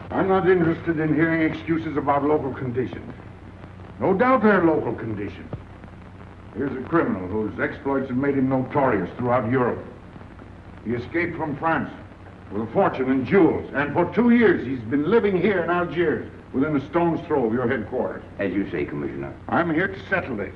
I'm not interested in hearing excuses about local conditions. No doubt they're local conditions. Here's a criminal whose exploits have made him notorious throughout Europe. He escaped from France with a fortune in jewels, and for 2 years he's been living here in Algiers, within a stone's throw of your headquarters. As you say, Commissioner. I'm here to settle this.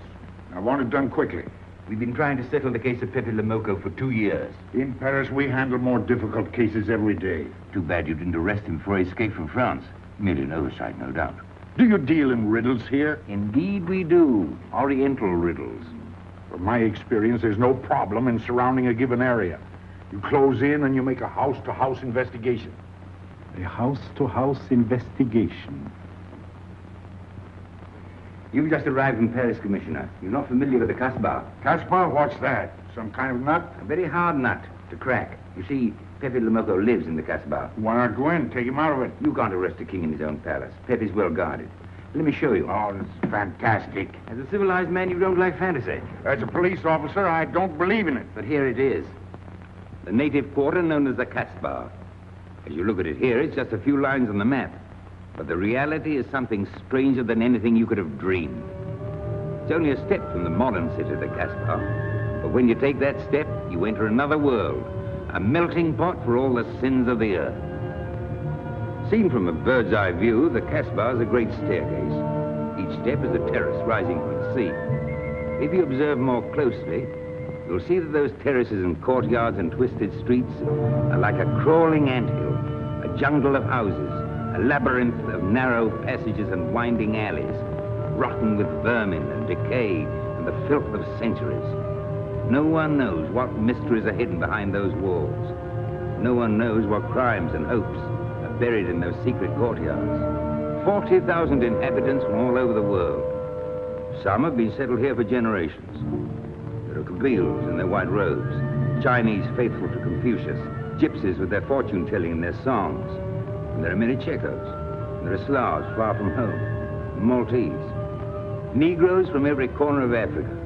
I want it done quickly. We've been trying to settle the case of Pépé Le Moko for 2 years. In Paris, we handle more difficult cases every day. Too bad you didn't arrest him before he escaped from France. Merely an oversight, no doubt. Do you deal in riddles here? Indeed we do. Oriental riddles. From my experience, there's no problem in surrounding a given area. You close in and you make a house-to-house investigation. A house-to-house investigation. You've just arrived in Paris, Commissioner. You're not familiar with the Casbah. Casbah? What's that? Some kind of nut? A very hard nut to crack. You see, Pépé Le Moko lives in the Casbah. Why not go in? Take him out of it. You can't arrest a king in his own palace. Pépé's well guarded. Let me show you. Oh, that's fantastic. As a civilized man, you don't like fantasy. As a police officer, I don't believe in it. But here it is. The native quarter known as the Casbah. As you look at it here, it's just a few lines on the map. But the reality is something stranger than anything you could have dreamed. It's only a step from the modern city, the Casbah. But when you take that step, you enter another world, a melting pot for all the sins of the earth. Seen from a bird's eye view, the Casbah is a great staircase. Each step is a terrace rising from the sea. If you observe more closely, you'll see that those terraces and courtyards and twisted streets are like a crawling anthill, a jungle of houses, a labyrinth of narrow passages and winding alleys, rotten with vermin and decay and the filth of centuries. No one knows what mysteries are hidden behind those walls. No one knows what crimes and hopes are buried in those secret courtyards. 40,000 inhabitants from all over the world. Some have been settled here for generations. There are Kabyles in their white robes, Chinese faithful to Confucius, gypsies with their fortune-telling and their songs. And there are many Checos. And there are Slavs far from home, Maltese. Negroes from every corner of Africa.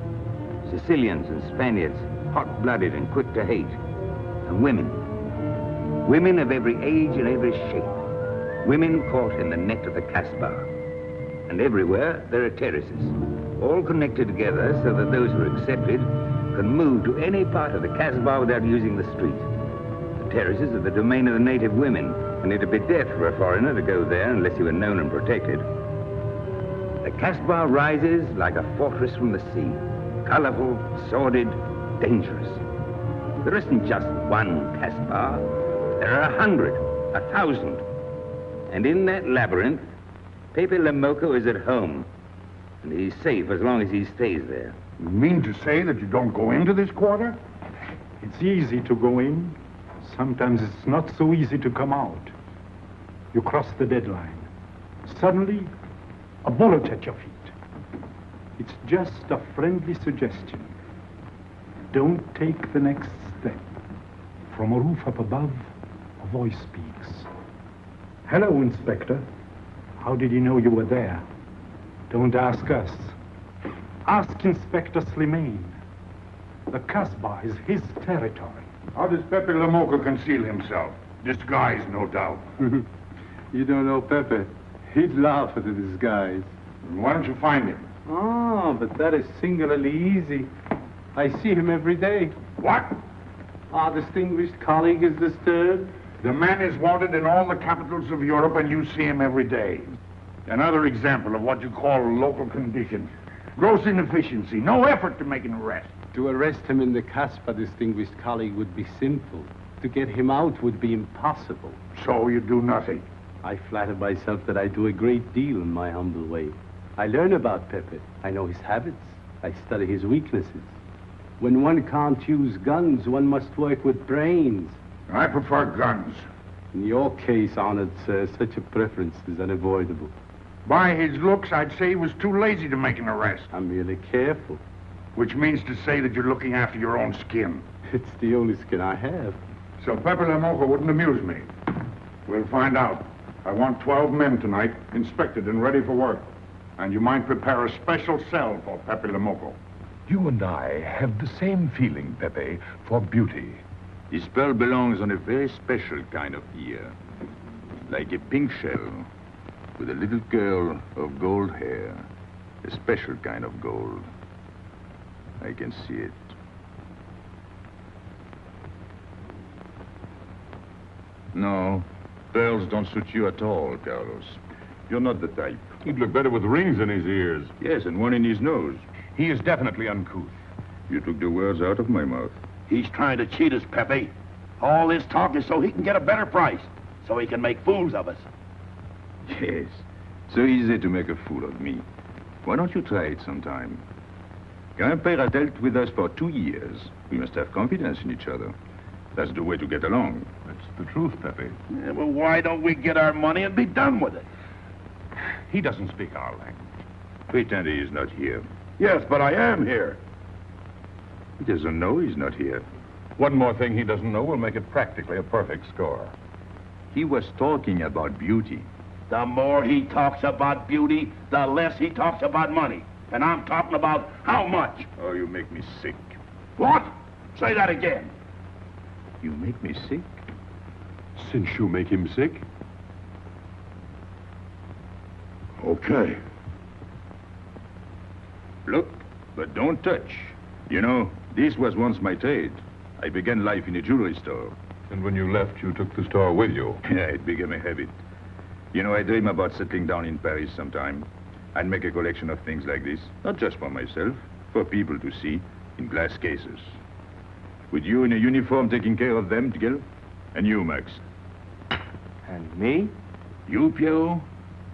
Sicilians and Spaniards, hot-blooded and quick to hate. And women. Women of every age and every shape. Women caught in the net of the Casbah. And everywhere there are terraces, all connected together so that those who are accepted can move to any part of the Casbah without using the street. The terraces are the domain of the native women, and it'd be death for a foreigner to go there unless you were known and protected. The Casbah rises like a fortress from the sea, colorful, sordid, dangerous. There isn't just one Casbah. There are 100, 1,000. And in that labyrinth, Pépé Le Moko is at home, and he's safe as long as he stays there. You mean to say that you don't go into this quarter? It's easy to go in. Sometimes it's not so easy to come out. You cross the deadline. Suddenly, a bullet at your feet. It's just a friendly suggestion. Don't take the next step. From a roof up above, a voice speaks. Hello, Inspector. How did he know you were there? Don't ask us. Ask Inspector Slimane. The Casbah is his territory. How does Pépé Le Moko conceal himself? Disguised, no doubt. You don't know Pépé. He'd laugh at the disguise. Why don't you find him? Oh, but that is singularly easy. I see him every day. What? Our distinguished colleague is disturbed. The man is wanted in all the capitals of Europe, and you see him every day. Another example of what you call local conditions. Gross inefficiency, no effort to make an arrest. To arrest him in the Casbah, distinguished colleague, would be simple. To get him out would be impossible. So you do nothing. I flatter myself that I do a great deal in my humble way. I learn about Pépé. I know his habits. I study his weaknesses. When one can't use guns, one must work with brains. I prefer guns. In your case, honored sir, such a preference is unavoidable. By his looks, I'd say he was too lazy to make an arrest. I'm merely careful. Which means to say that you're looking after your own skin. It's the only skin I have. So Pépé Le Moko wouldn't amuse me. We'll find out. I want 12 men tonight, inspected and ready for work. And you might prepare a special cell for Pépé Le Moko. You and I have the same feeling, Pépé, for beauty. The spell belongs on a very special kind of ear. Like a pink shell with a little curl of gold hair. A special kind of gold. I can see it. No, pearls don't suit you at all, Carlos. You're not the type. He'd look better with rings in his ears. Yes, and one in his nose. He is definitely uncouth. You took the words out of my mouth. He's trying to cheat us, Pépé. All this talk is so he can get a better price, so he can make fools of us. Yes, so easy to make a fool of me. Why don't you try it sometime? Grandpère has dealt with us for 2 years. We must have confidence in each other. That's the way to get along. That's the truth, Pépé. Yeah, well, why don't we get our money and be done with it? He doesn't speak our language. Pretend he is not here. Yes, but I am here. He doesn't know he's not here. One more thing he doesn't know will make it practically a perfect score. He was talking about beauty. The more he talks about beauty, the less he talks about money. And I'm talking about how much. Oh, you make me sick. What? Say that again. You make me sick? Since you make him sick? Okay. Look, but don't touch. You know, this was once my trade. I began life in a jewelry store. And when you left, you took the store with you. Yeah, it became a habit. You know, I dream about settling down in Paris sometime. I'd make a collection of things like this. Not just for myself, for people to see, in glass cases. With you in a uniform taking care of them, Miguel? And you, Max? And me? You, Pierrot?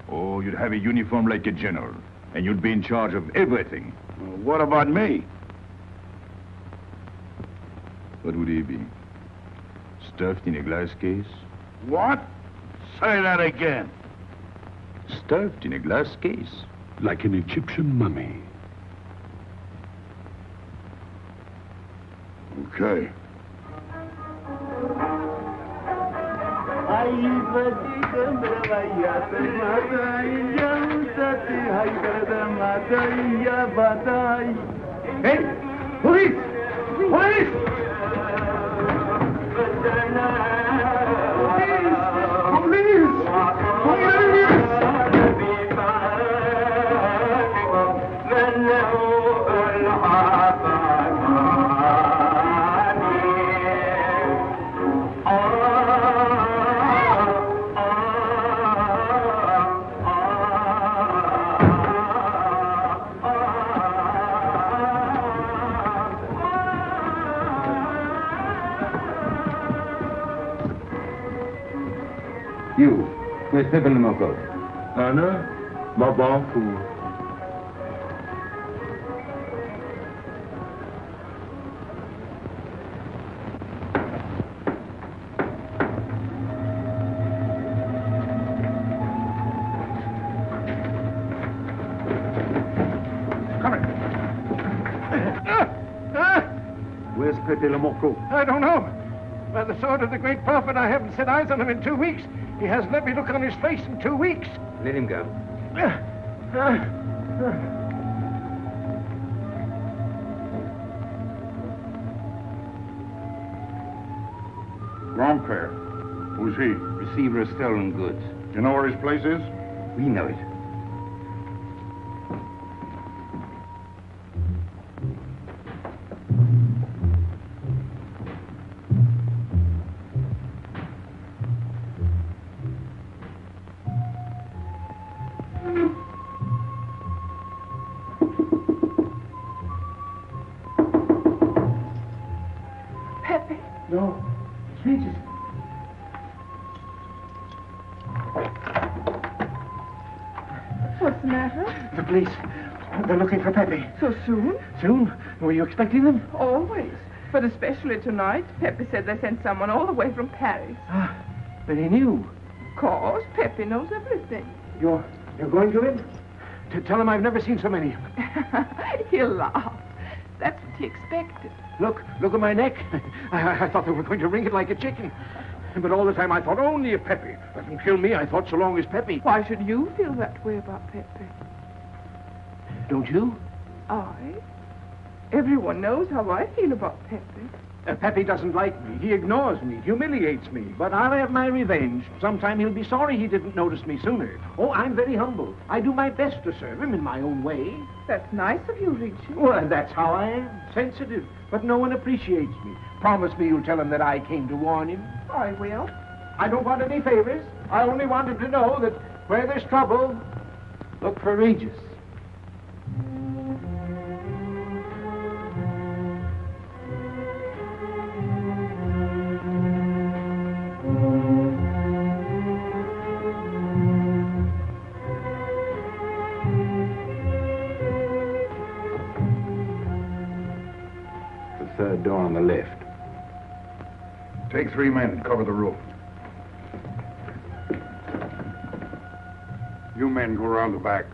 Oh, you'd have a uniform like a general. And you'd be in charge of everything. Well, what about me? What would he be? Stuffed in a glass case? What? Say that again. Stuffed in a glass case. Like an Egyptian mummy. Okay. Hey! Police! Police! You, where's Pépé Le Moko? Anna, ma bonne fou. Where's Pépé Le Moko? I don't know. By the sword of the great prophet, I haven't set eyes on him in 2 weeks. He hasn't let me look on his face in 2 weeks. Let him go. Grandpère. Who's he? Receiver of stolen goods. You know where his place is? We know it. No. Jesus. What's the matter? The police. They're looking for Pépé. So soon? Soon? Were you expecting them? Always. But especially tonight. Pépé said they sent someone all the way from Paris. Ah, but he knew. Of course, Pépé knows everything. You're going to him? To tell him I've never seen so many. He'll laugh. That's what he expected. Look at my neck. I thought they were going to wring it like a chicken. But all the time I thought only if Pépé doesn't kill me, I thought so long as Pépé. Why should you feel that way about Pépé? don't you? I? Everyone knows how I feel about Pepe. Pepe doesn't like me. He ignores me, humiliates me. But I'll have my revenge. Sometime he'll be sorry he didn't notice me sooner. Oh, I'm very humble. I do my best to serve him in my own way. That's nice of you, Richard. Well, that's how I am. Sensitive. But no one appreciates me. Promise me you'll tell him that I came to warn him. I will. I don't want any favors. I only want him to know that where there's trouble, look for Regis. Third door on the left. Take 3 men, cover the roof. You men go around the back.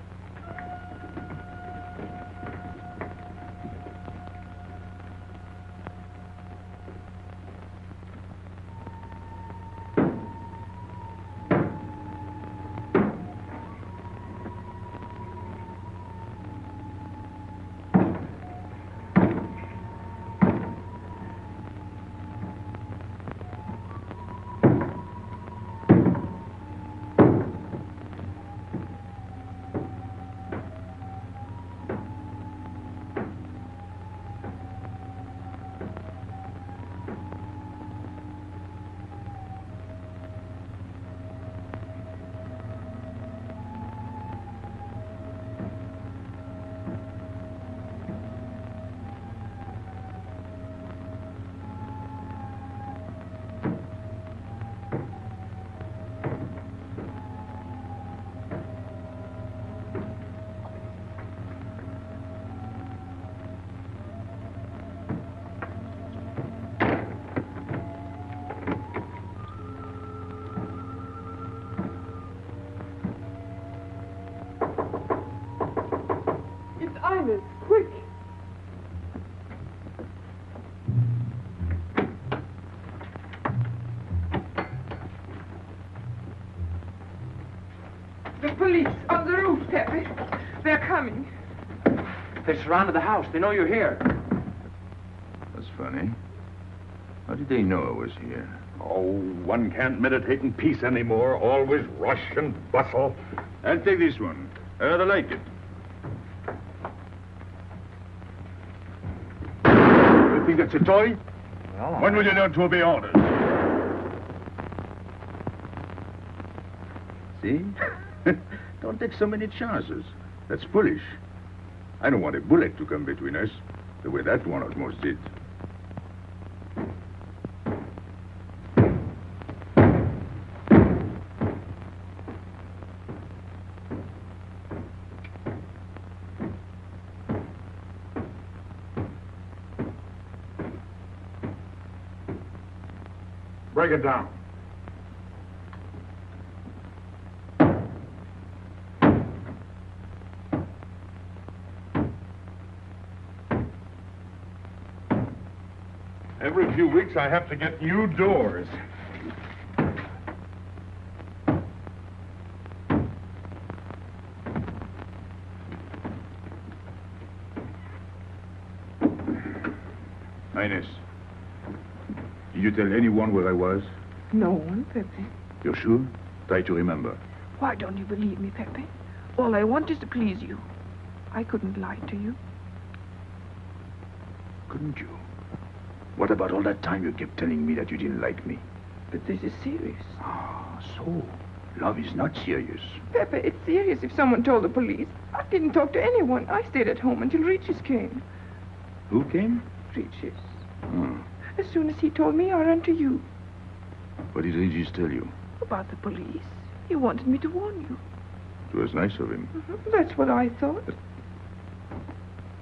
Quick! The police on the roof, Pepe. They're coming. They surrounded the house. They know you're here. That's funny. How did they know I was here? Oh, one can't meditate in peace anymore. Always rush and bustle. I'll take this one. I rather like it. You think that's a toy? Well, When will you learn to obey orders? See? Don't take so many chances. That's foolish. I don't want a bullet to come between us, the way that one almost did. Break it down. Every few weeks I have to get new doors. Highness, did you tell anyone where I was? No one, Pepe. You're sure? Try to remember. Why don't you believe me, Pepe? All I want is to please you. I couldn't lie to you. Couldn't you? What about all that time you kept telling me that you didn't like me? But this is serious. Ah, so love is not serious. Pepe, it's serious if someone told the police. I didn't talk to anyone. I stayed at home until Regis came. Who came? Regis. Hmm. As soon as he told me, I ran to you. What did Regis tell you? About the police. He wanted me to warn you. It was nice of him. That's what I thought.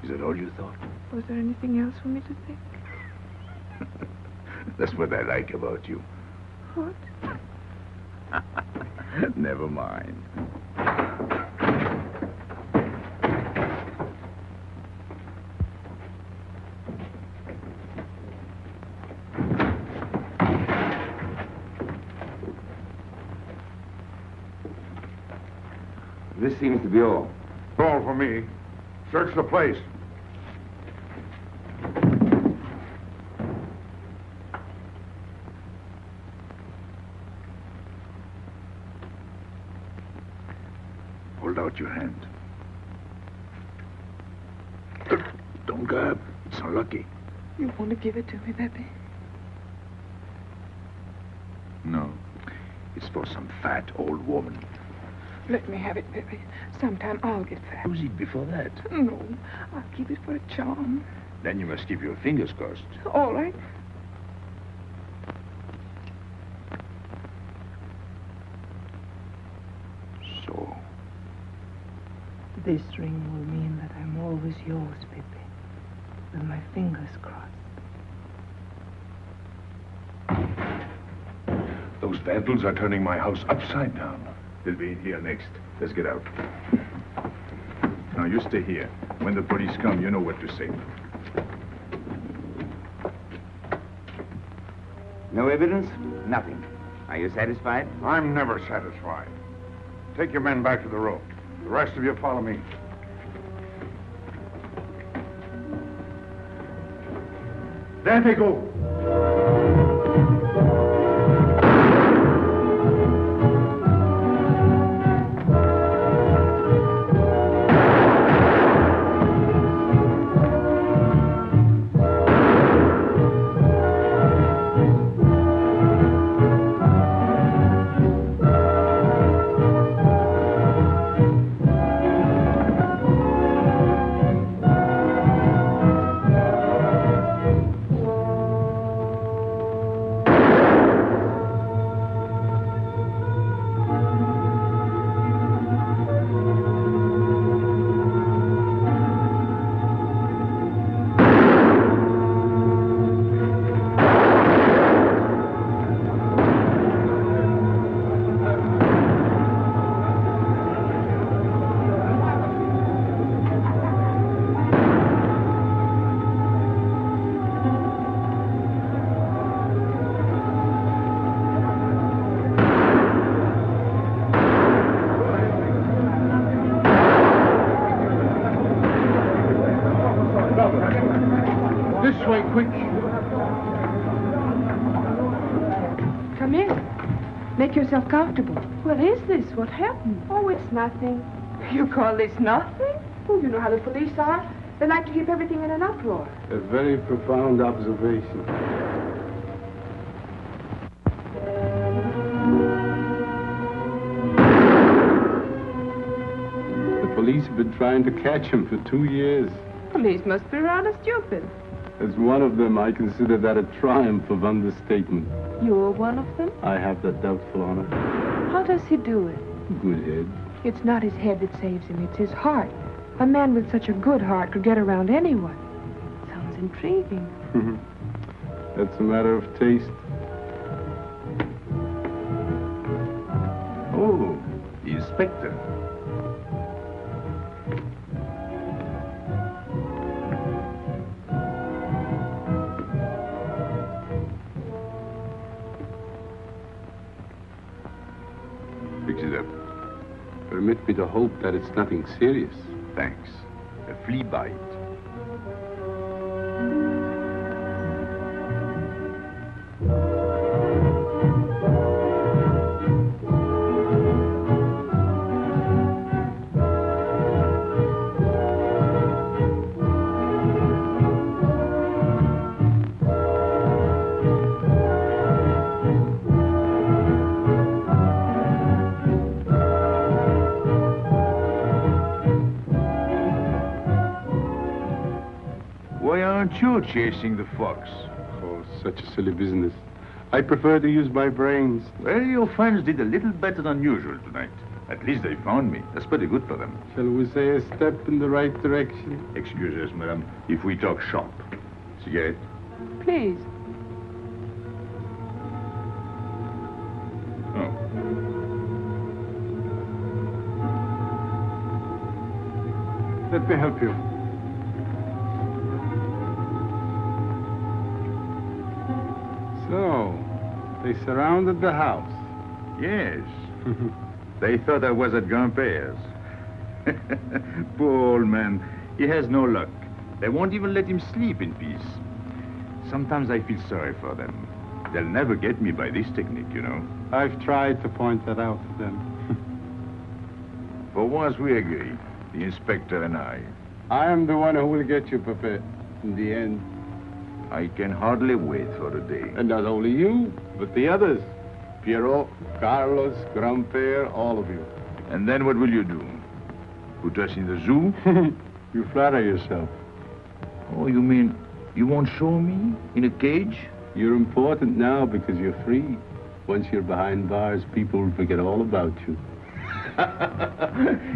Is that all you thought? Was there anything else for me to think? That's what I like about you. What? Never mind. This seems to be all. All for me. Search the place. Hold out your hand. Don't grab. It's unlucky. You want to give it to me, Pepe? No. It's for some fat old woman. Let me have it, Pepe. Sometime I'll get fat. Use it before that. No, I'll keep it for a charm. Then you must keep your fingers crossed. All right. So. This ring will mean that I'm always yours, Pepe. With my fingers crossed. Those vandals are turning my house upside down. They'll be in here next. Let's get out. Now, you stay here. When the police come, you know what to say. No evidence? Nothing. Are you satisfied? I'm never satisfied. Take your men back to the road. The rest of you follow me. There they go. This way, quick. Come in. Make yourself comfortable. What is this? What happened? Oh, it's nothing. You call this nothing? Oh, you know how the police are. They like to keep everything in an uproar. A very profound observation. The police have been trying to catch him for 2 years. Police must be rather stupid. As one of them, I consider that a triumph of understatement. You're one of them? I have that doubtful honor. How does he do it? Good head. It's not his head that saves him, it's his heart. A man with such a good heart could get around anyone. Sounds intriguing. That's a matter of taste. Oh, the inspector. Fix it up. Permit me to hope that it's nothing serious. Thanks. A flea bite. Why aren't you chasing the fox? Oh, such a silly business. I prefer to use my brains. Well, your friends did a little better than usual tonight. At least they found me. That's pretty good for them. Shall we say a step in the right direction? Excuse us, madam, if we talk shop. Cigarette? Please. Oh. Let me help you. So, they surrounded the house. Yes. They thought I was at Grandpère's. Poor old man. He has no luck. They won't even let him sleep in peace. Sometimes I feel sorry for them. They'll never get me by this technique, you know. I've tried to point that out to them. For once we agree, the inspector and I. I am the one who will get you, Pépé, in the end. I can hardly wait for the day. And not only you, but the others. Pierrot, Carlos, Grandpère, all of you. And then what will you do? Put us in the zoo? You flatter yourself. Oh, you mean you won't show me in a cage? You're important now because you're free. Once you're behind bars, people will forget all about you.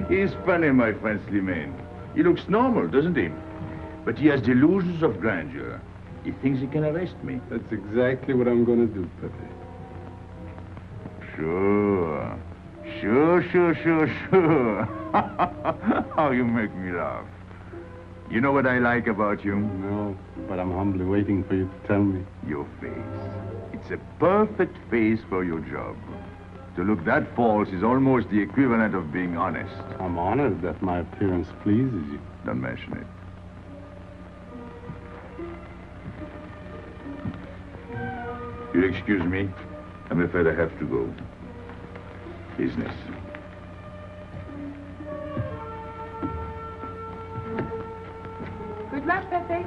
He's funny, my friend Slimane. He looks normal, doesn't he? But he has delusions of grandeur. He thinks he can arrest me. That's exactly what I'm going to do, Pépé. Sure. Sure. How you make me laugh. You know what I like about you? No, but I'm humbly waiting for you to tell me. Your face. It's a perfect face for your job. To look that false is almost the equivalent of being honest. I'm honored that my appearance pleases you. Don't mention it. You'll excuse me. I'm afraid I have to go. Business. Good luck, Pépé.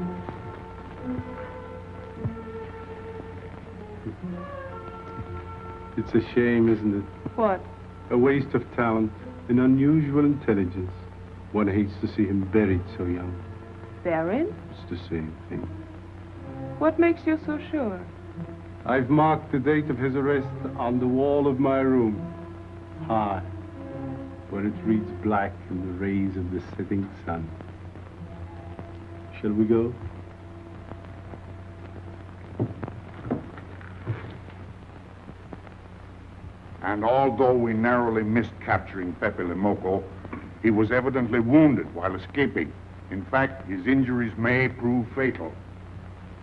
It's a shame, isn't it? What? A waste of talent, an unusual intelligence. One hates to see him buried so young. Baron? It's the same thing. What makes you so sure? I've marked the date of his arrest on the wall of my room. High, where it reads black in the rays of the setting sun. Shall we go? And although we narrowly missed capturing Pépé Le Moko, he was evidently wounded while escaping. In fact, his injuries may prove fatal.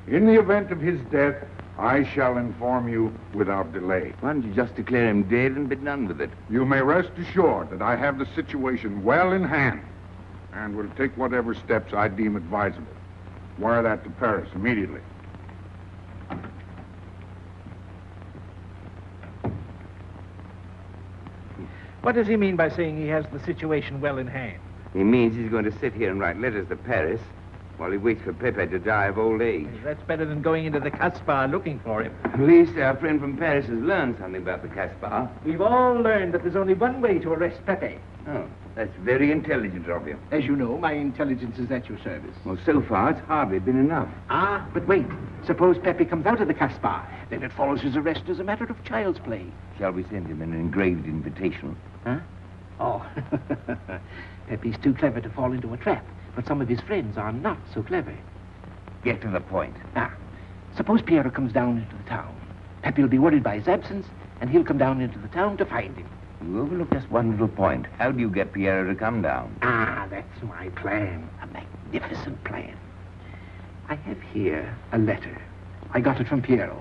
In the event of his death, I shall inform you without delay. Why don't you just declare him dead and be done with it? You may rest assured that I have the situation well in hand and will take whatever steps I deem advisable. Wire that to Paris immediately. What does he mean by saying he has the situation well in hand? He means he's going to sit here and write letters to Paris while he waits for Pépé to die of old age. That's better than going into the Casbah looking for him. At least our friend from Paris has learned something about the Casbah. We've all learned that there's only one way to arrest Pépé. Oh, that's very intelligent of you. As you know, my intelligence is at your service. Well, so far, it's hardly been enough. Ah, but wait. Suppose Pépé comes out of the Casbah. Then it follows his arrest as a matter of child's play. Shall we send him an engraved invitation? Huh? Oh, Pépé's too clever to fall into a trap. But some of his friends are not so clever. Get to the point. Now, suppose Pierre comes down into the town. Pépé will be worried by his absence, and he'll come down into the town to find him. You overlook just one little point. How do you get Pierre to come down? Ah, that's my plan. A magnificent plan. I have here a letter. I got it from Pierrot.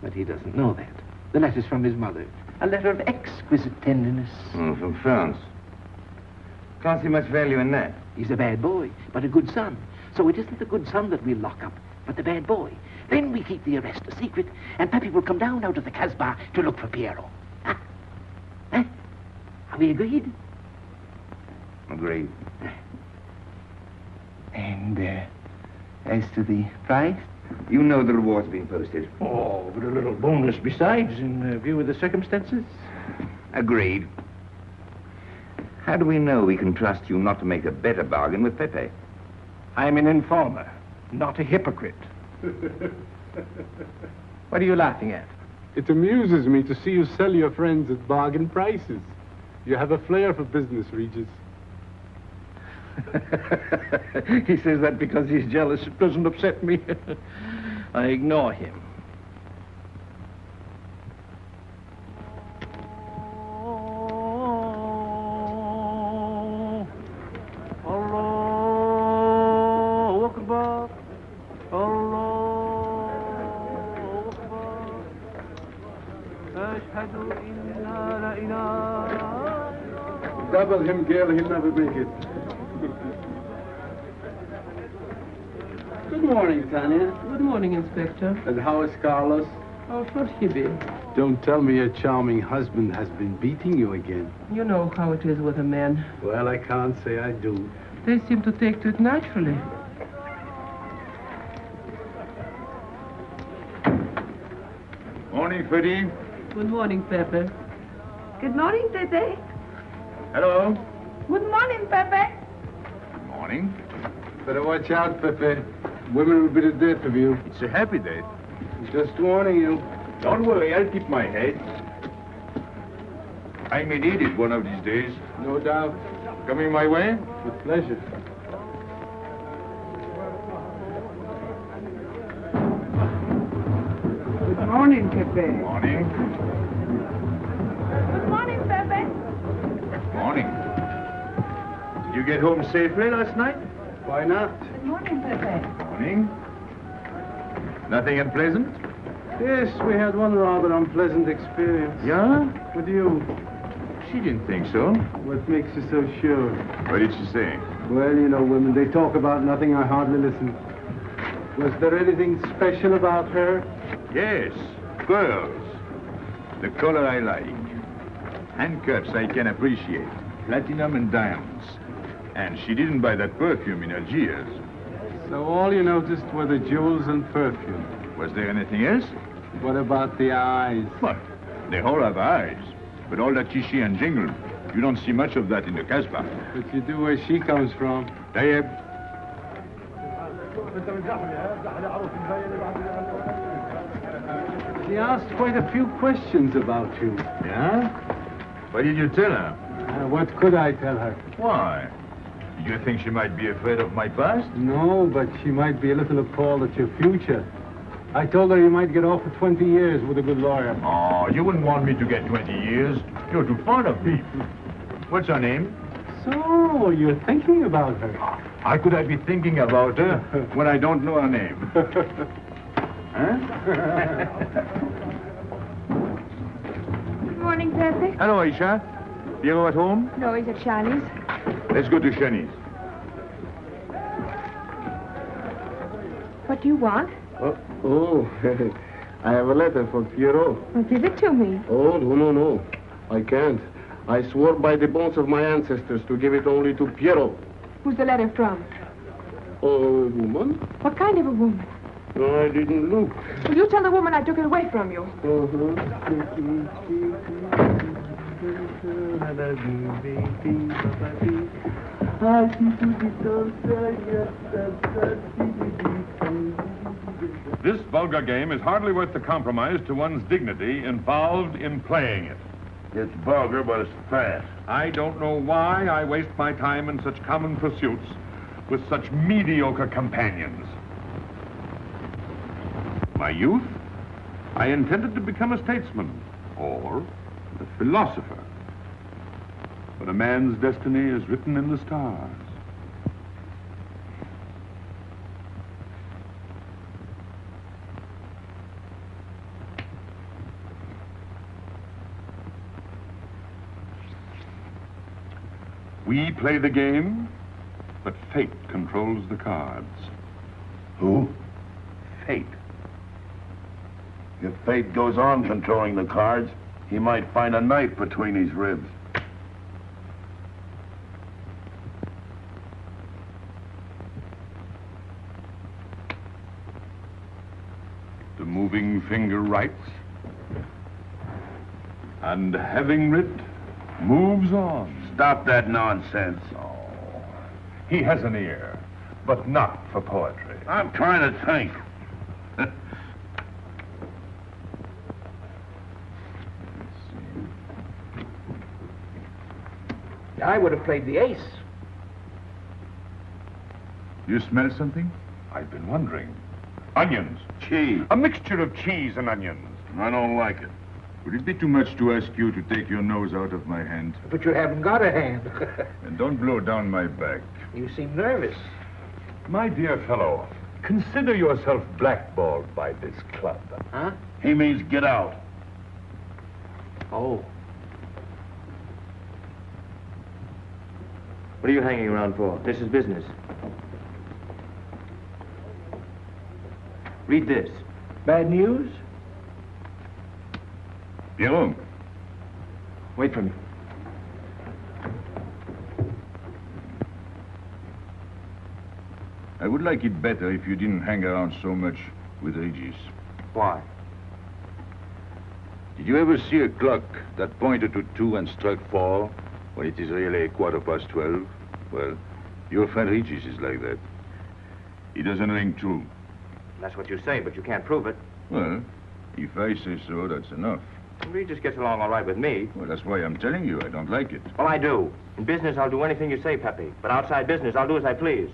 But he doesn't know that. The letter's from his mother. A letter of exquisite tenderness. Oh, from France. Can't see much value in that. He's a bad boy, but a good son. So it isn't the good son that we'll lock up, but the bad boy. Then we keep the arrest a secret, and Pépé will come down out of the Casbah to look for Pierrot. Huh? Huh? Are we agreed? Agreed. And, as to the prize? You know the reward's been posted. Oh, but a little bonus besides, in view of the circumstances. Agreed. How do we know we can trust you not to make a better bargain with Pépé? I'm an informer, not a hypocrite. What are you laughing at? It amuses me to see you sell your friends at bargain prices. You have a flair for business, Regis. He says that because he's jealous. It doesn't upset me. I ignore him. Double him, girl, he'll never make it. morning, Tanya. Good morning, Inspector. And how is Carlos? How should he be? Don't tell me your charming husband has been beating you again. You know how it is with a man. Well, I can't say I do. They seem to take to it naturally. Morning, Freddy. Good morning, Pepe. Good morning, Pepe. Hello. Good morning, Pepe. Good morning. Better watch out, Pepe. Women will be the death of you. It's a happy day. Just warning you. Don't worry, I'll keep my head. I may need it one of these days. No doubt. Coming my way? With pleasure. Good morning, Pepe. Morning. Good morning, Pepe. Morning. Did you get home safely last night? Why not? Good morning, Pepe. Morning. Nothing unpleasant? Yes, we had one rather unpleasant experience. Yeah? With you. She didn't think so. What makes you so sure? What did she say? Well, you know, women, they talk about nothing. I hardly listen. Was there anything special about her? Yes, pearls. The color I like. Handcuffs I can appreciate. Platinum and diamonds. And she didn't buy that perfume in Algiers. So all you noticed were the jewels and perfume. Was there anything else? What about the eyes? What? They all have eyes. But all that chichi and jingle, you don't see much of that in the Casbah. But you do where she comes from. Tayyib. She asked quite a few questions about you. Yeah? What did you tell her? What could I tell her? Why? Did you think she might be afraid of my past? No, but she might be a little appalled at your future. I told her you might get off for 20 years with a good lawyer. Oh, you wouldn't want me to get 20 years. You're too fond of me. What's her name? So, you're thinking about her. How could I be thinking about her when I don't know her name? Huh? Good morning, Pepe. Hello, Aisha. Piero at home? No, he's at Shani's. Let's go to Shani's. What do you want? Oh, I have a letter for Piero. Well, give it to me. Oh, no. I can't. I swore by the bones of my ancestors to give it only to Piero. Who's the letter from? A woman? What kind of a woman? No, I didn't look. Will you tell the woman I took it away from you? This vulgar game is hardly worth the compromise to one's dignity involved in playing it. It's vulgar, but it's fast. I don't know why I waste my time in such common pursuits with such mediocre companions. My youth, I intended to become a statesman or a philosopher. But a man's destiny is written in the stars. We play the game, but fate controls the cards. Who? Fate. If fate goes on controlling the cards, he might find a knife between his ribs. The moving finger writes, and having writ, moves on. Stop that nonsense. Oh, he has an ear, but not for poetry. I'm trying to think. I would have played the ace. You smell something? I've been wondering. Onions. Cheese. A mixture of cheese and onions. I don't like it. Would it be too much to ask you to take your nose out of my hand? But you haven't got a hand. And don't blow down my back. You seem nervous. My dear fellow, consider yourself blackballed by this club. Huh? He means get out. Oh. What are you hanging around for? This is business. Read this. Bad news? Pierrot. Wait for me. I would like it better if you didn't hang around so much with Regis. Why? Did you ever see a clock that pointed to 2 and struck 4 when it is really 12:15? Well, your friend Regis is like that. He doesn't ring true. That's what you say, but you can't prove it. Well, if I say so, that's enough. Regis gets along all right with me. Well, that's why I'm telling you I don't like it. Well, I do. In business, I'll do anything you say, Pepe. But outside business, I'll do as I please.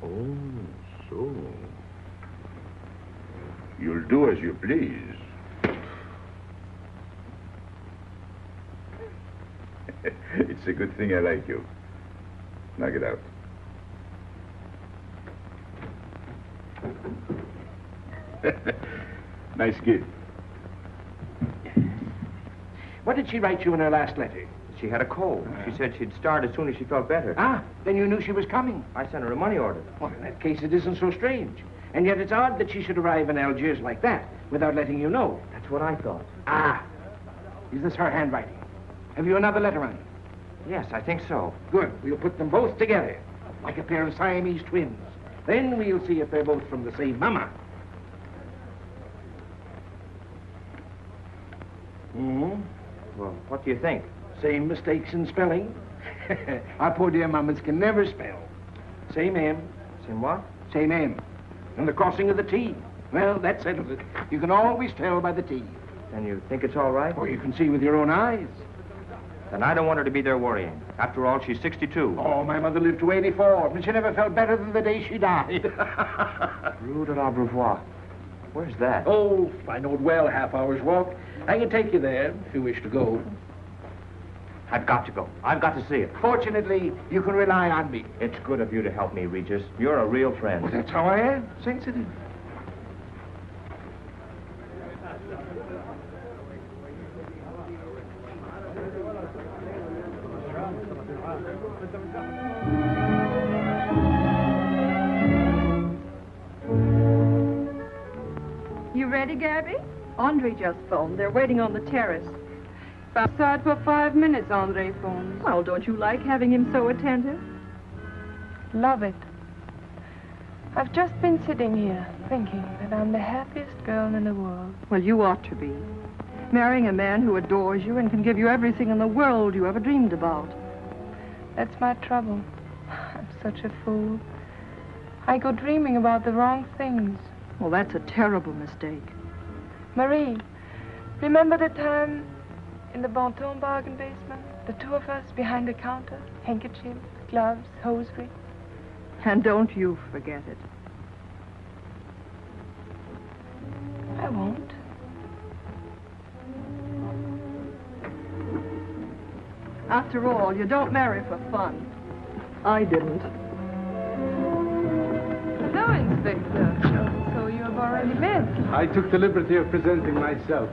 Oh, so. You'll do as you please. It's a good thing I like you. Knock it out. Nice kid. What did she write you in her last letter? She had a cold. She said she'd start as soon as she felt better. Ah, then you knew she was coming. I sent her a money order. Well, in that case, it isn't so strange. And yet it's odd that she should arrive in Algiers like that, without letting you know. That's what I thought. Ah, is this her handwriting? Have you another letter on it? Yes, I think so. Good. We'll put them both together, like a pair of Siamese twins. Then we'll see if they're both from the same mama. Hmm? Well, what do you think? Same mistakes in spelling. Our poor dear mamas can never spell. Same M. Same what? Same M. And the crossing of the T. Well, that settles it. You can always tell by the T. And you think it's all right? Or you can see with your own eyes. Then I don't want her to be there worrying. After all, she's 62. Oh, my mother lived to 84, and she never felt better than the day she died. Rue de l'Abreuvoir. Where's that? Oh, I know it well, half hour's walk. I can take you there if you wish to go. I've got to go. I've got to see it. Fortunately, you can rely on me. It's good of you to help me, Regis. You're a real friend. Well, that's how I am. Sensitive. You ready, Gaby? Andre just phoned. They're waiting on the terrace. Outside for 5 minutes, Andre phones. Well, don't you like having him so attentive? Love it. I've just been sitting here thinking that I'm the happiest girl in the world. Well, you ought to be. Marrying a man who adores you and can give you everything in the world you ever dreamed about. That's my trouble. I'm such a fool. I go dreaming about the wrong things. Well, that's a terrible mistake. Marie, remember the time in the Bonton bargain basement? The two of us behind the counter, handkerchiefs, gloves, hosiery. And don't you forget it. I won't. After all, you don't marry for fun. I didn't. Hello, Inspector. So you have already met. I took the liberty of presenting myself.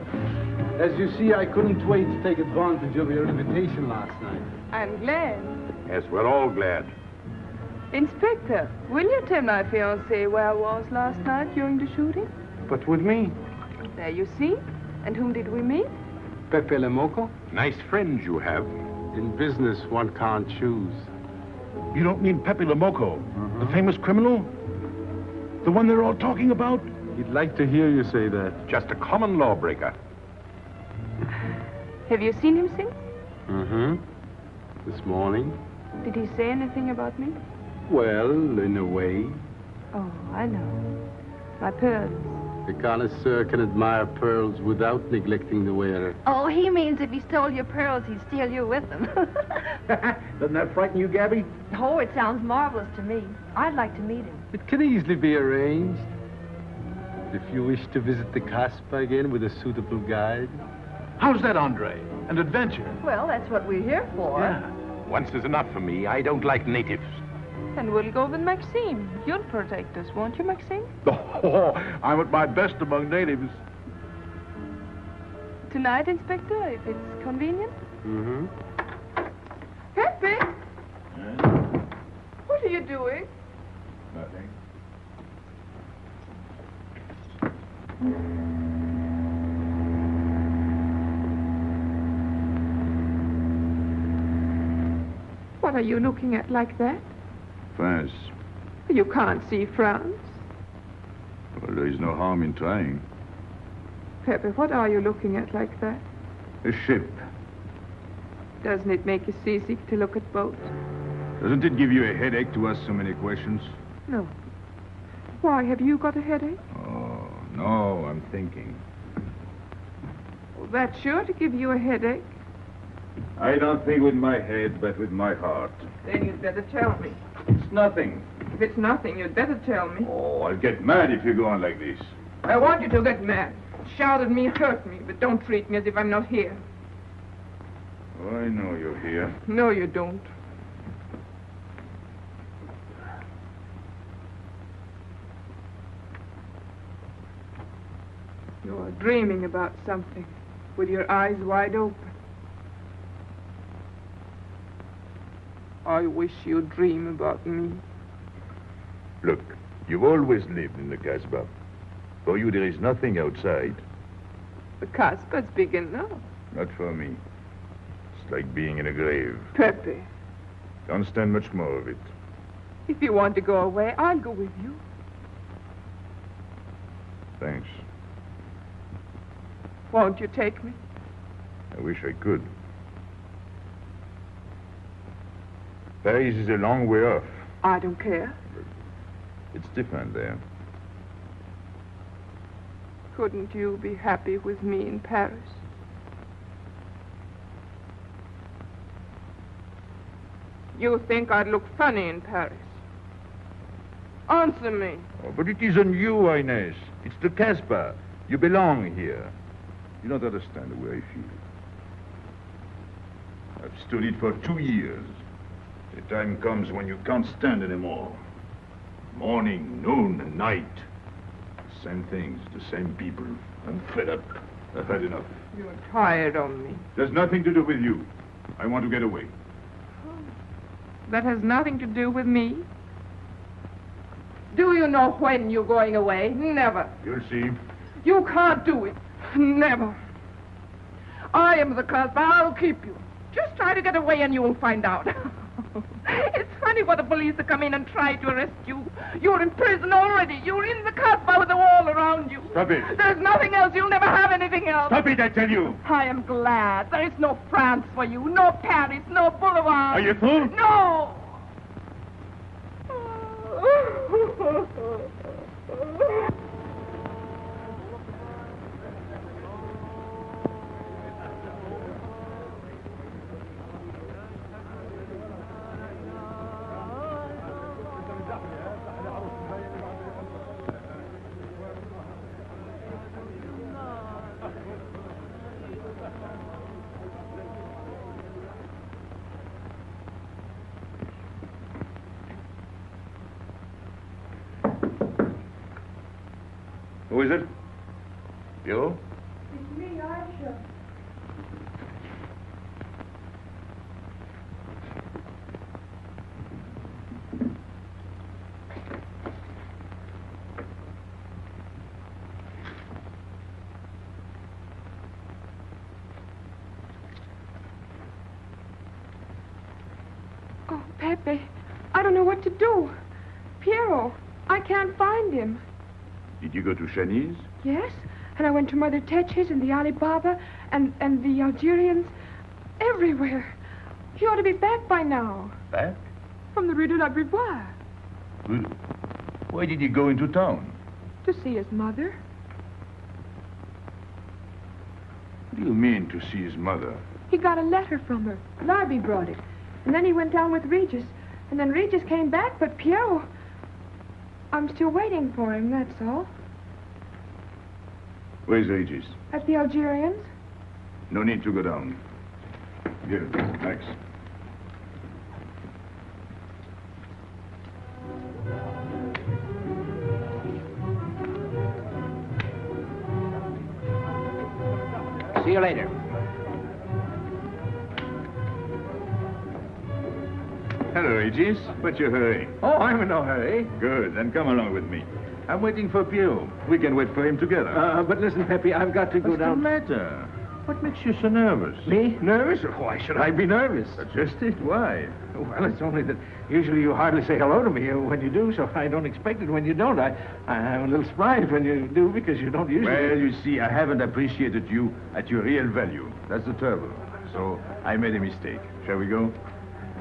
As you see, I couldn't wait to take advantage of your invitation last night. I'm glad. Yes, we're all glad. Inspector, will you tell my fiancé where I was last night during the shooting? But with me, There you see. And whom did we meet? Pépé Le Moko? Nice friends you have. In business, one can't choose. You don't mean Pépé Le Moko, the famous criminal? The one they're all talking about? He'd like to hear you say that. Just a common lawbreaker. Have you seen him since? Mm-hmm. This morning? Did he say anything about me? Well, in a way. Oh, I know. My pearls. The connoisseur can admire pearls without neglecting the wearer. Oh, he means if he stole your pearls, he'd steal you with them. Doesn't that frighten you, Gaby? Oh, it sounds marvelous to me. I'd like to meet him. It can easily be arranged. If you wish to visit the Casbah again with a suitable guide. How's that, Andre? An adventure? Well, that's what we're here for. Yeah. Once is enough for me. I don't like natives. And we'll go with Maxime. You'll protect us, won't you, Maxime? Oh, I'm at my best among natives. Tonight, Inspector, if it's convenient. Mm-hmm. Pepe! What are you doing? Nothing. What are you looking at like that? France. You can't see France. Well, there is no harm in trying. Pepe, what are you looking at like that? A ship. Doesn't it make you seasick to look at boats? Doesn't it give you a headache to ask so many questions? No. Why, have you got a headache? Oh, no, I'm thinking. Well, that's sure to give you a headache. I don't think with my head, but with my heart. Then you'd better tell me. It's nothing. If it's nothing, you'd better tell me. Oh, I'll get mad if you go on like this. I want you to get mad. Shout at me, hurt me, but don't treat me as if I'm not here. Oh, I know you're here. No, you don't. You're dreaming about something with your eyes wide open. I wish you'd dream about me. Look, you've always lived in the Casbah. For you, there is nothing outside. The Casbah's big enough. Not for me. It's like being in a grave. Pepe, Can't stand much more of it. if you want to go away, I'll go with you. Thanks. Won't you take me? I wish I could. Paris is a long way off. I don't care. It's different there. Couldn't you be happy with me in Paris? You think I'd look funny in Paris? Answer me. Oh, but it isn't you, Inez. It's the Casbah. You belong here. You don't understand the way I feel. I've stood it for 2 years. The time comes when you can't stand anymore. Morning, noon, and night. The same things, the same people. I'm fed up. I've had enough. You're tired of me. There's nothing to do with you. I want to get away. That has nothing to do with me. Do you know when you're going away? Never. You'll see. You can't do it. Never. I am the Casbah. I'll keep you. Just try to get away and you'll find out. It's funny for the police to come in and try to arrest you. You're in prison already. You're in the Casbah with a wall around you. Stop it. There's nothing else. You'll never have anything else. Stop it, I tell you. I am glad. There is no France for you. No Paris. No Boulevard. Are you through? No. Who is it? You? It's me, Aisha. Oh, Pepe, I don't know what to do. Piero, I can't find him. Did you go to Shani's? Yes, and I went to Mother Tetch's and the Alibaba and the Algerians. Everywhere. He ought to be back by now. Back? From the Rue de la Brivoire. Good. Why did he go into town? To see his mother. What do you mean, to see his mother? He got a letter from her. Larby brought it. And then he went down with Regis. And then Regis came back, but Piero... I'm still waiting for him, that's all. Where's Regis? At the Algerians. No need to go down. Here, thanks. See you later. Hello, Regis. What's your hurry? Oh, I'm in no hurry. Good, then come along with me. I'm waiting for Pew. We can wait for him together. But listen, Pepe, I've got to go What's the down. matter? What makes you so nervous? Me? Nervous? Why should I be nervous? Just it. Why? Well, it's only that usually you hardly say hello to me when you do, so I don't expect it when you don't. I'm a little surprised when you do because you don't usually. Well, you see, I haven't appreciated you at your real value. That's the trouble. So I made a mistake. Shall we go?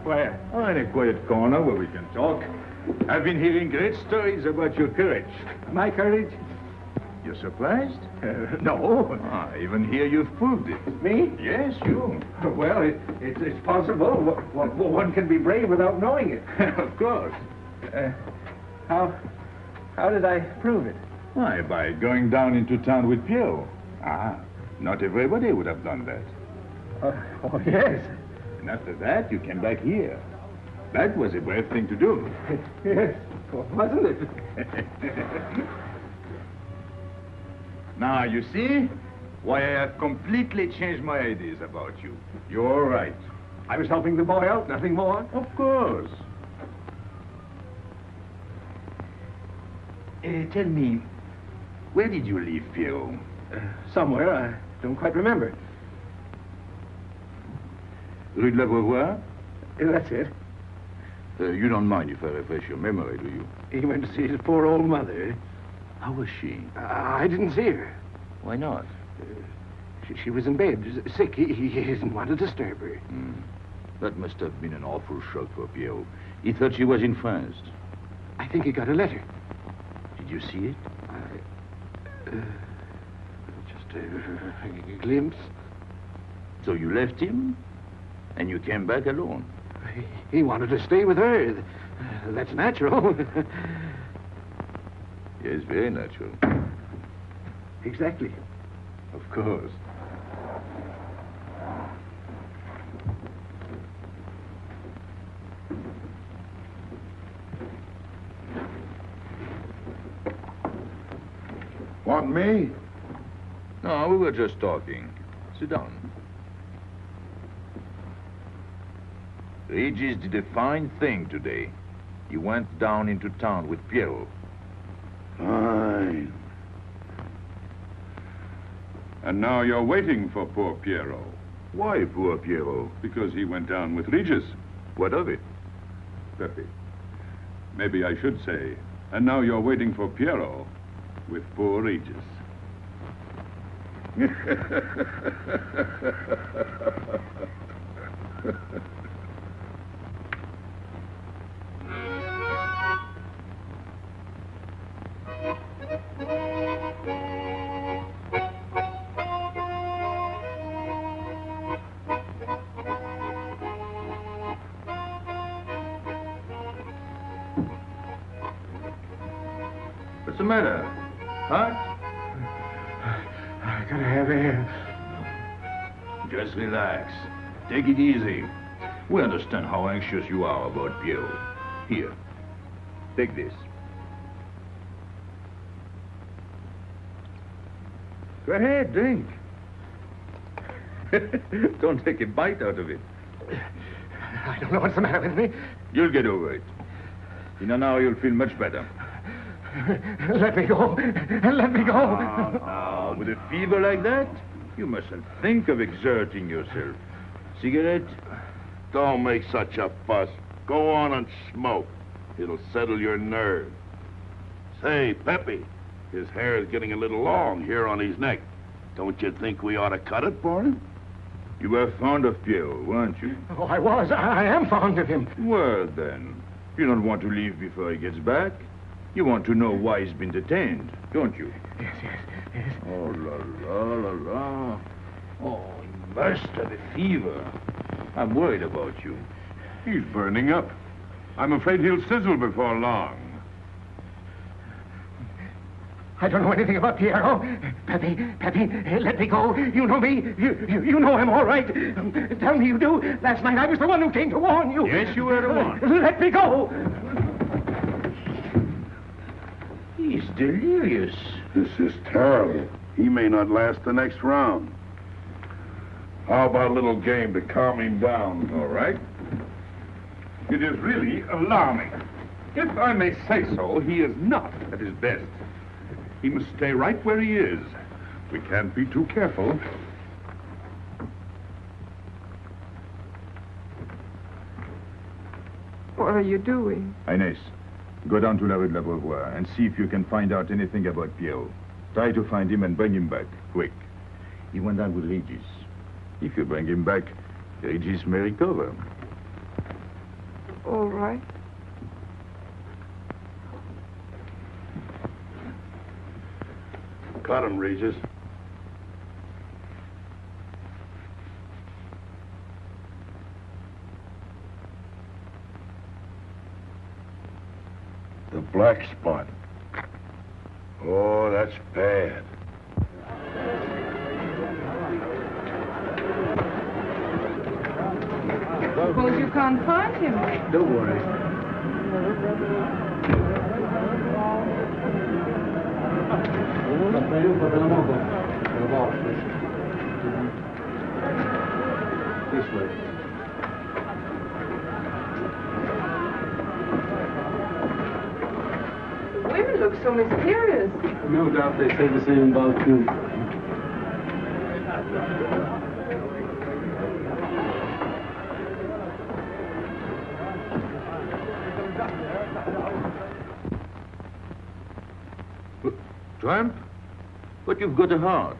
Where? Oh, in a quiet corner where we can talk. I've been hearing great stories about your courage. My courage? You're surprised? No. Even here you've proved it. Me? Yes, you. Well, it's possible. One can be brave without knowing it. Of course. How did I prove it? Why, by going down into town with Pierre. Not everybody would have done that. Oh, yes. And after that, you came back here. That was a brave thing to do. Yes, wasn't it? Now, you see why I have completely changed my ideas about you. You're right. I was helping the boy out, nothing more. Of course. Tell me, where did you leave Pierrot? Somewhere, I don't quite remember. Rue de l'Abreuvoir? That's it. You don't mind if I refresh your memory, do you? He went to see his poor old mother. How was she? I didn't see her. Why not? She was in bed, sick. He didn't want to disturb her. That must have been an awful shock for Pierrot. He thought she was in France. I think he got a letter. Did you see it? Just a glimpse. So you left him, and you came back alone? He wanted to stay with her. That's natural. Yes, very natural. Exactly. Of course. Want me? No, we were just talking. Sit down. Regis did a fine thing today. He went down into town with Pierrot. Fine. And now you're waiting for poor Pierrot. Why poor Pierrot? Because he went down with Regis. What of it? Pepe. Maybe I should say, and now you're waiting for Pierrot with poor Regis. What's the matter? Hot? I gotta have air. Just relax. Take it easy. We understand how anxious you are about Pierrot. Here, take this. Go ahead, drink. Don't take a bite out of it. I don't know what's the matter with me. You'll get over it. In an hour, you'll feel much better. Let me go. Let me go. Now, with a fever like that, you mustn't think of exerting yourself. Cigarette? Don't make such a fuss. Go on and smoke. It'll settle your nerves. Say, Pepe, his hair is getting a little long here on his neck. Don't you think we ought to cut it for him? You were fond of Pierrot, weren't you? Oh, I was. I am fond of him. Well, then, you don't want to leave before he gets back. You want to know why he's been detained, don't you? Yes. Oh, la. Oh, he must have a fever. I'm worried about you. He's burning up. I'm afraid he'll sizzle before long. I don't know anything about Pierrot. Pepe, let me go. You know me. You know him all right. Tell me you do. Last night I was the one who came to warn you. Yes, you were the one. Let me go. He's delirious. This is terrible. He may not last the next round. How about a little game to calm him down? All right. It is really alarming. If I may say so, he is not at his best. He must stay right where he is. We can't be too careful. What are you doing? Inés, go down to la rue de l'Abreuvoir and see if you can find out anything about Pierrot. Try to find him and bring him back, quick. He went down with Regis. If you bring him back, Regis may recover. All right. Got him, Regis. The black spot. Oh, that's bad. Suppose you can't find him. Don't worry. This way. The women look so mysterious. No doubt they say the same about you. Tramp? But you've got a heart.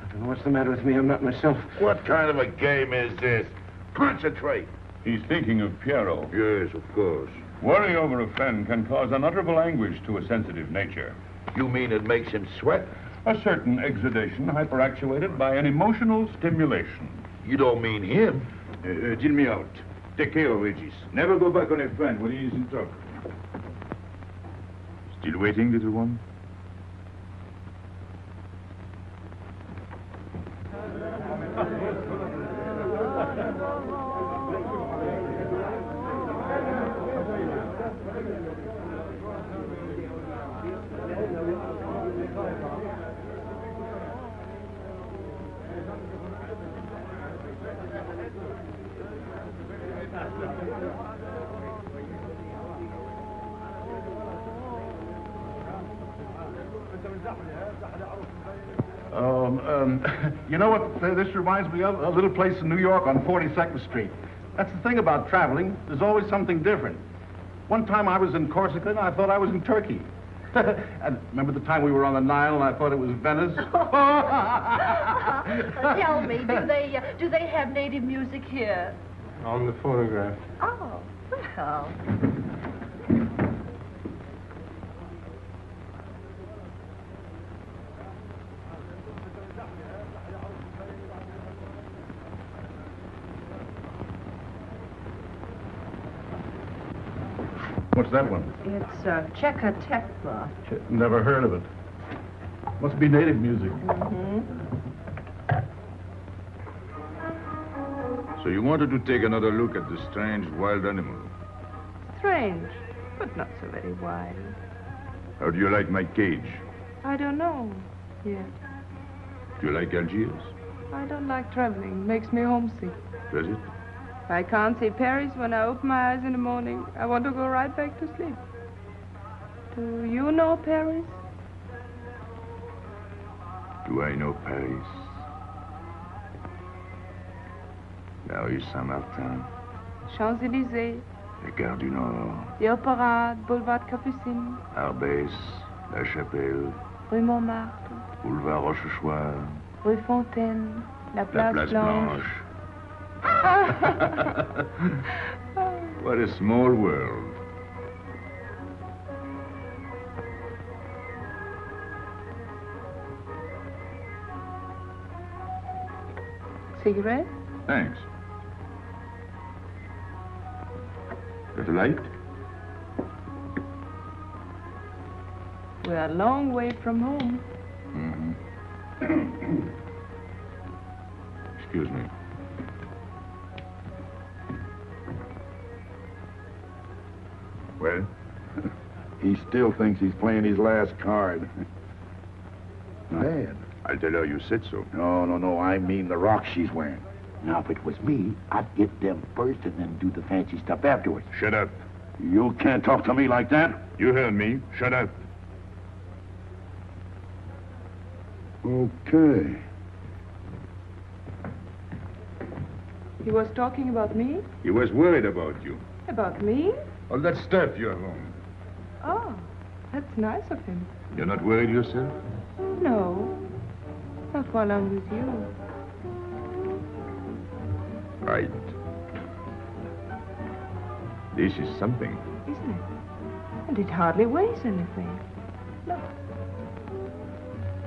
I don't know what's the matter with me. I'm not myself. What kind of a game is this? Concentrate. He's thinking of Pierrot. Yes, of course. Worry over a friend can cause unutterable anguish to a sensitive nature. You mean it makes him sweat? A certain exudation hyperactuated by an emotional stimulation. You don't mean him? Deal me out. Take care of Regis. Never go back on a friend when he isn't talking. Still waiting, little one? You know what this reminds me of? A little place in New York on 42nd Street. That's the thing about traveling. There's always something different. One time I was in Corsica and I thought I was in Turkey. And remember the time we were on the Nile and I thought it was Venice? Tell me, do they have native music here? On the phonograph. Oh, well. What's that one? It's Checa Tekla. Never heard of it. Must be native music. So you wanted to take another look at the strange wild animal. Strange, but not so very wild. How do you like my cage? I don't know yet. Do you like Algiers? I don't like traveling. Makes me homesick. Does it? If I can't see Paris when I open my eyes in the morning, I want to go right back to sleep. Do you know Paris? Do I know Paris? La rue Saint-Martin, Champs-Élysées, la Gare du Nord, the Opéra, Boulevard Capucine, Arbès, La Chapelle, Rue Montmartre, Boulevard Rochechouart, Rue Fontaine, la la Place, Place Blanche. What a small world. Cigarette? Thanks. Got a light? We're a long way from home. Excuse me. Well, he still thinks he's playing his last card. Bad. I'll tell her you said so. No. I mean the rock she's wearing. Now, if it was me, I'd get them first and then do the fancy stuff afterwards. Shut up. You can't talk to me like that. You heard me. Shut up. Okay. He was talking about me? He was worried about you. About me? All that stuff you have on. Oh, that's nice of him. You're not worried yourself? No, not while I'm with you. Right. This is something. Isn't it? And it hardly weighs anything. Look.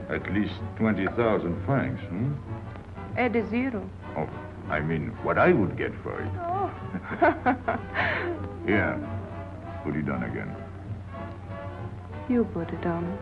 At least 20,000 francs, hmm? Add a zero. Oh, I mean, what I would get for it. Oh. Here, put it on again. You put it on.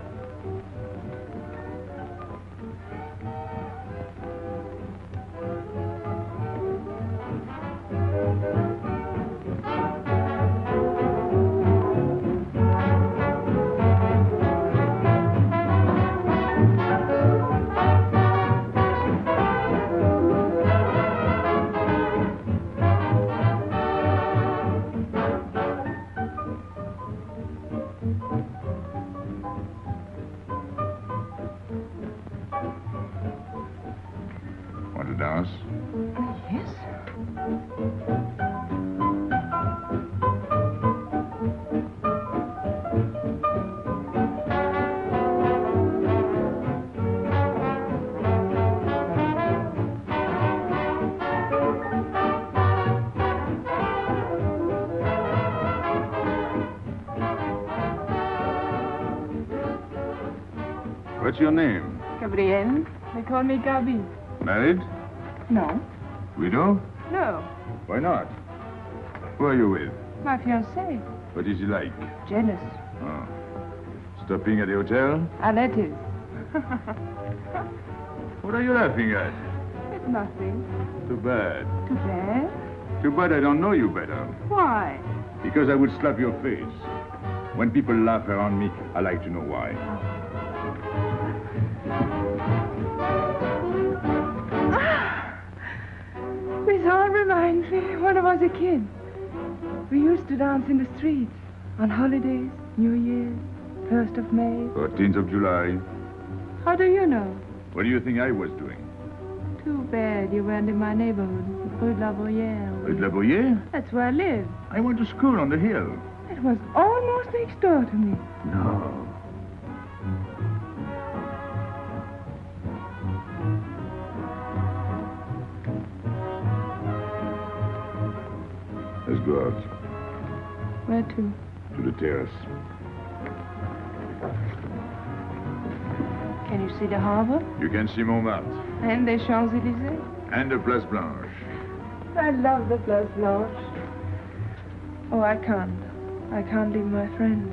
Want to dance? Yes. What's your name? Gabrielle. They call me Gaby. Married? No. Widow? No. Why not? Who are you with? My fiancé. What is he like? Jealous. Oh. Stopping at the hotel? Ah, that is. What are you laughing at? It's nothing. Too bad. Too bad. Too bad I don't know you better. Why? Because I would slap your face. When people laugh around me, I like to know why. This all reminds me when I was a kid. We used to dance in the streets on holidays, New Year's, 1st of May. 14th of July. How do you know? What do you think I was doing? Too bad you weren't in my neighborhood, Rue de la Bruyère. Rue de la Bruyère? That's where I live. I went to school on the hill. It was almost next door to me. No. Let's go out. Where to? To the terrace. Can you see the harbor? You can see Montmartre. And the Champs-Élysées? And the Place Blanche. I love the Place Blanche. Oh, I can't. I can't leave my friends.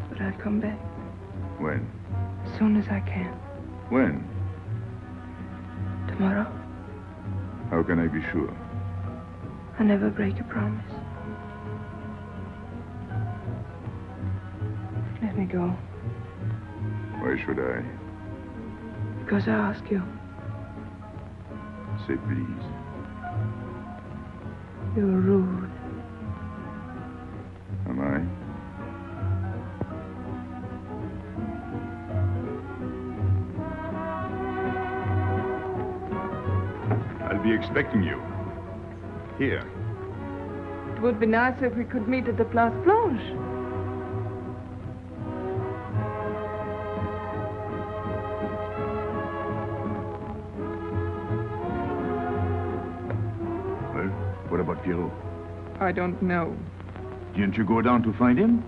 But I'll come back When? as soon as I can. When? Tomorrow. How can I be sure? I never break a promise. Let me go. Why should I? Because I ask you. Say please. You're rude. Am I? I'll be expecting you. Here. It would be nice if we could meet at the Place Blanche. Well, what about Pierrot? I don't know. Didn't you go down to find him?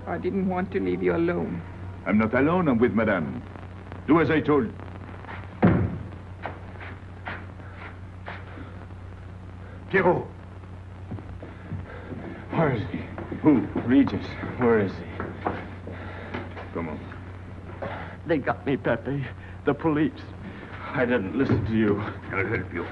I didn't want to leave you alone. I'm not alone, I'm with Madame. Do as I told. Pierrot! Where is he? Who? Regis, where is he? Come on. They got me, Pepe. The police. I didn't listen to you. I'll help you.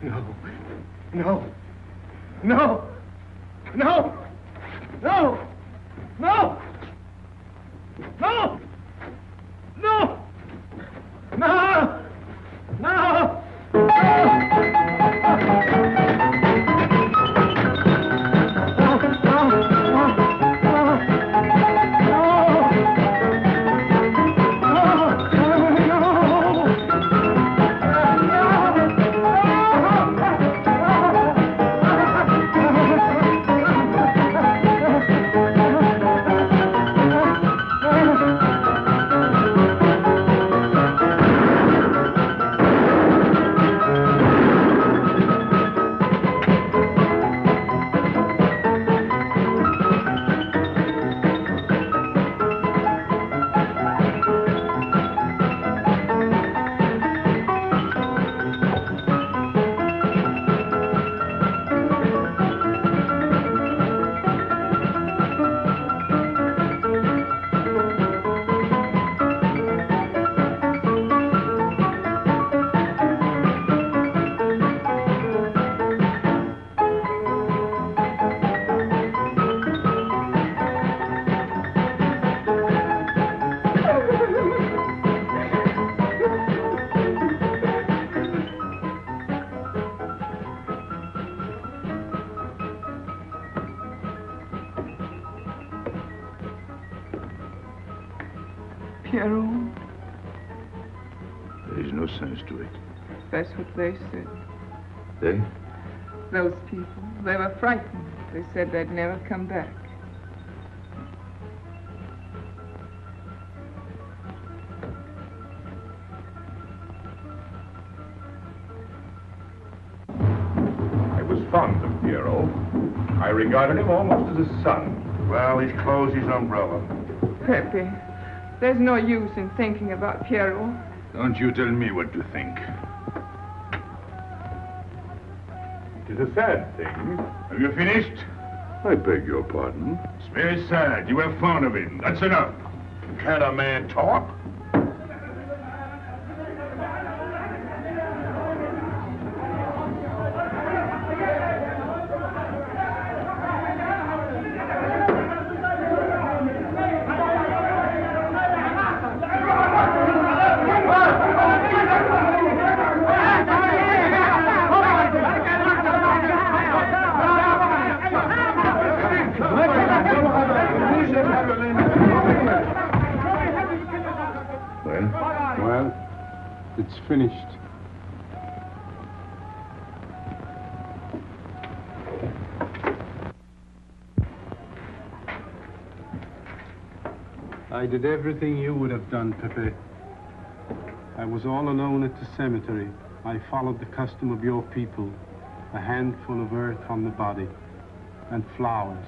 No. No. No. No. No. No. No. No. No. No. Pierrot, There is no sense to it. that's what they said. They? Those people, they were frightened. They said they'd never come back. I was fond of Pierrot. I regarded him almost as a son. Well, he's closed his umbrella. Pepe, there's no use in thinking about Pierrot. Don't you tell me what to think. It is a sad thing. Have you finished? I beg your pardon. It's very sad. You were fond of him. That's enough. Can't a man talk? Well, it's finished. I did everything you would have done, Pépé. I was all alone at the cemetery. I followed the custom of your people, a handful of earth on the body, and flowers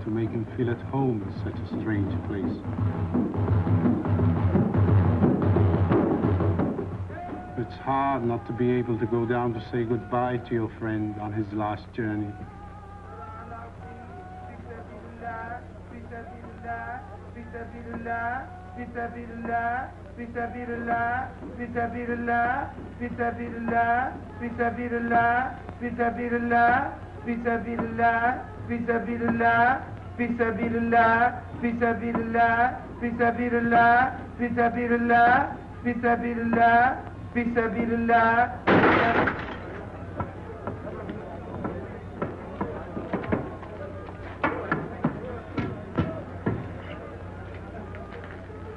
to make him feel at home in such a strange place. It's hard not to be able to go down to say goodbye to your friend on his last journey.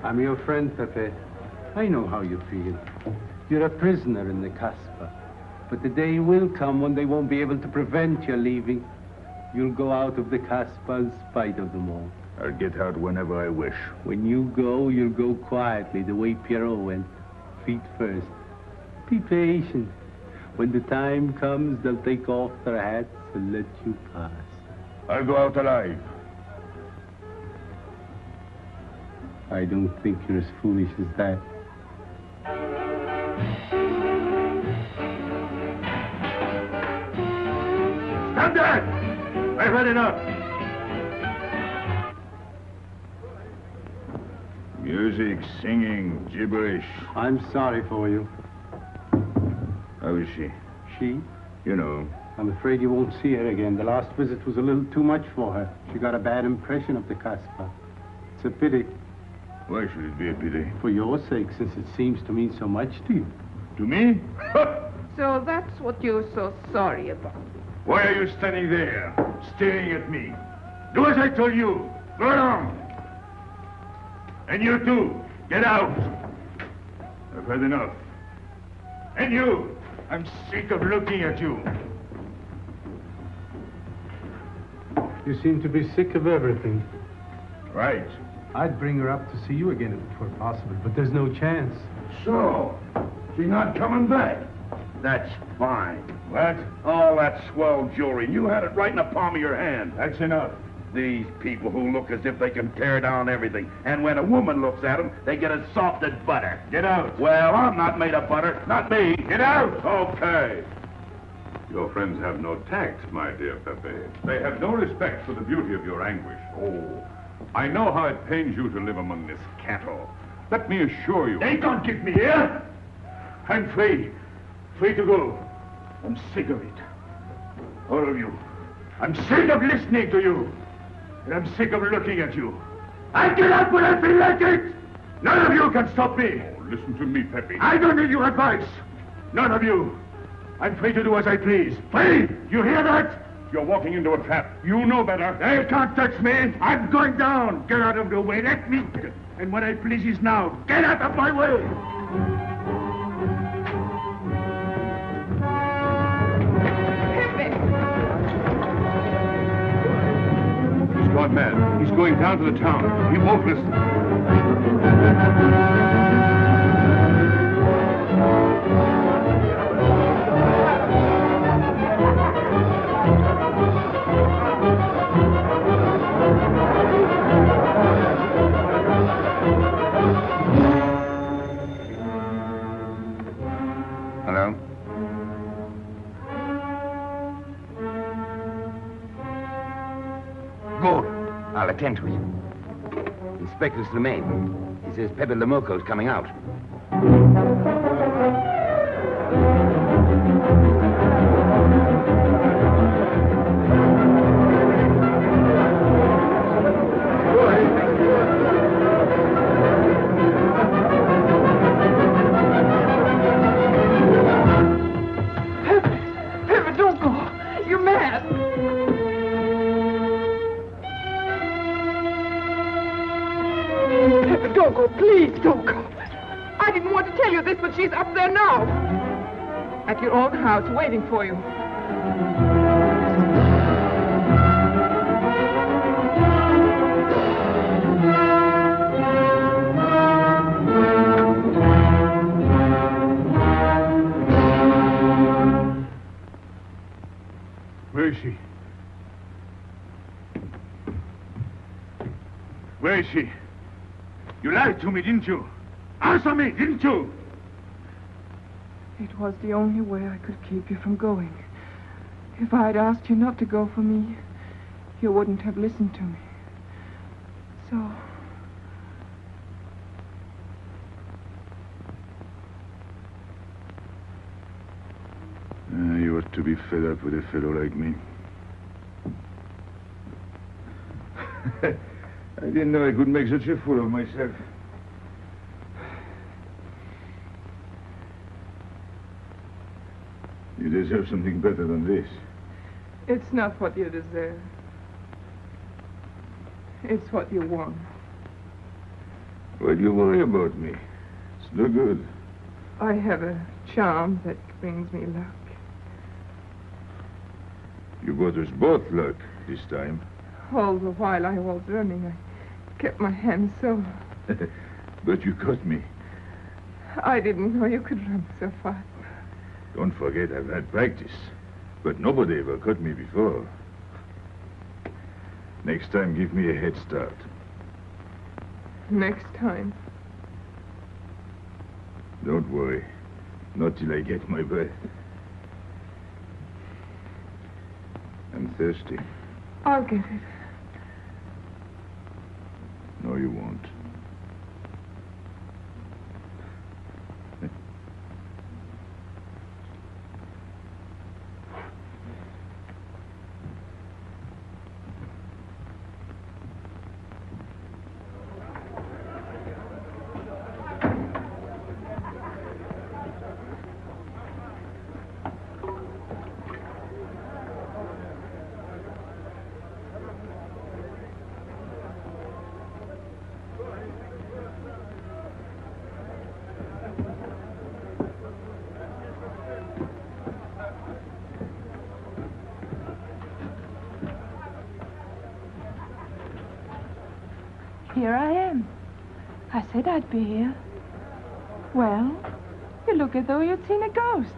I'm your friend, Pépé. I know how you feel. You're a prisoner in the Casbah. But the day will come when they won't be able to prevent your leaving. You'll go out of the Casbah in spite of them all. I'll get out whenever I wish. When you go, you'll go quietly, the way Pierrot went. Feet first. Be patient. When the time comes, they'll take off their hats and let you pass. I'll go out alive. I don't think you're as foolish as that. Stand there! I've had enough. Music, singing, gibberish. I'm sorry for you. How is she? She? You know. I'm afraid you won't see her again. The last visit was a little too much for her. She got a bad impression of the Casbah. It's a pity. Why should it be a pity? For your sake, since it seems to mean so much to you. To me? So that's what you're so sorry about. Why are you standing there, staring at me? Do as I told you. Go on. And you too, get out. I've had enough. And you, I'm sick of looking at you. You seem to be sick of everything. Right. I'd bring her up to see you again if it were possible, but there's no chance. So, she's not coming back. That's fine. What? All that swell jewelry, you had it right in the palm of your hand. That's enough. These people who look as if they can tear down everything. And when a woman looks at them, they get as soft as butter. Get out. Well, I'm not made of butter. Not me. Get out. Okay. Your friends have no tact, my dear Pepe. They have no respect for the beauty of your anguish. Oh, I know how it pains you to live among this cattle. Let me assure you... They can't keep me here. I'm free. Free to go. I'm sick of it. All of you. I'm sick of listening to you. And I'm sick of looking at you. I get up when I feel like it. None of you can stop me. Oh, listen to me, Pepe. I don't need your advice. None of you. I'm free to do as I please. Free! You hear that? You're walking into a trap. You know better. They can't touch me. I'm going down. Get out of the way. Let me... And what I please is now. Get out of my way. He's gone mad. He's going down to the town. He won't listen. Hello? Good. I'll attend to it. Inspector's the main. He says Pépé Le Moko's coming out. Pépé, don't go. You're mad. Pépé, don't go. Please don't go. I didn't want to tell you this, but she's up there now. At your own house, waiting for you. Where is she? Where is she? You lied to me, didn't you? Answer me, didn't you? It was the only way I could keep you from going. If I'd asked you not to go for me, you wouldn't have listened to me. So... You ought to be fed up with a fellow like me. I didn't know I could make such a fool of myself. You deserve something better than this. It's not what you deserve. It's what you want. Why do you worry about me? It's no good. I have a charm that brings me luck. You brought us both luck this time. All the while I was running, I kept my hands so... But you caught me. I didn't know you could run so fast. Don't forget I've had practice. But nobody ever caught me before. Next time, give me a head start. Next time. Don't worry. Not till I get my breath. I'm thirsty. I'll get it. No, you won't. Here I am. I said I'd be here. Well, you look as though you'd seen a ghost.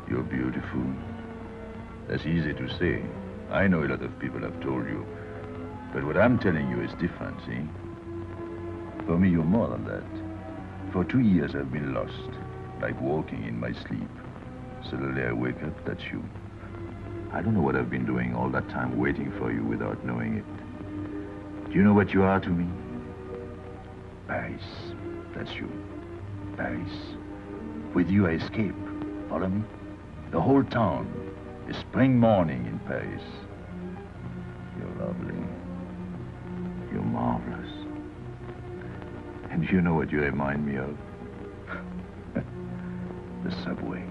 You're beautiful. That's easy to say. I know a lot of people have told you. But what I'm telling you is different, see? For me, you're more than that. For 2 years, I've been lost, like walking in my sleep. Suddenly, I wake up, that's you. I don't know what I've been doing all that time waiting for you without knowing it. Do you know what you are to me? Paris. That's you. Paris. With you, I escape. Follow me? The whole town. A spring morning in Paris. You're lovely. You're marvelous. And you know what you remind me of? The subway.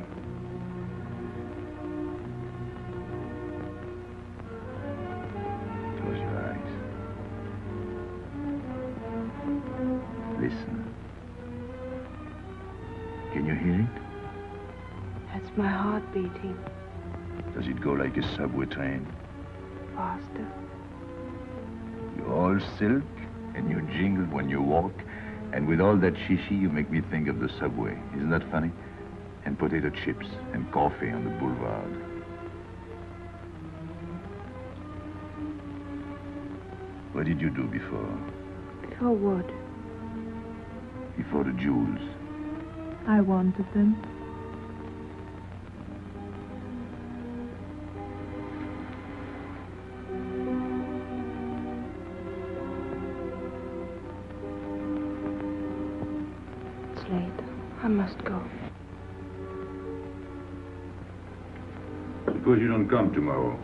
Close your eyes. Listen. Can you hear it? That's my heart beating. Does it go like a subway train? Faster. You're all silk, and you jingle when you walk, and with all that shishi, you make me think of the subway. Isn't that funny? And potato chips and coffee on the boulevard. What did you do before? Before what? Before the jewels. I wanted them. It's late. I must go. Suppose you don't come tomorrow.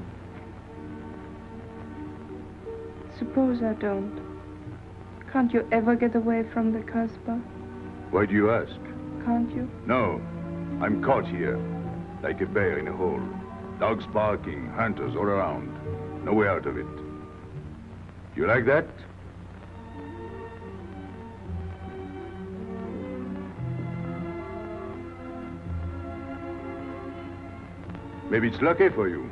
Suppose I don't. Can't you ever get away from the Casbah? Why do you ask? Can't you? No. I'm caught here, like a bear in a hole. Dogs barking, hunters all around. No way out of it. You like that? Maybe it's lucky for you.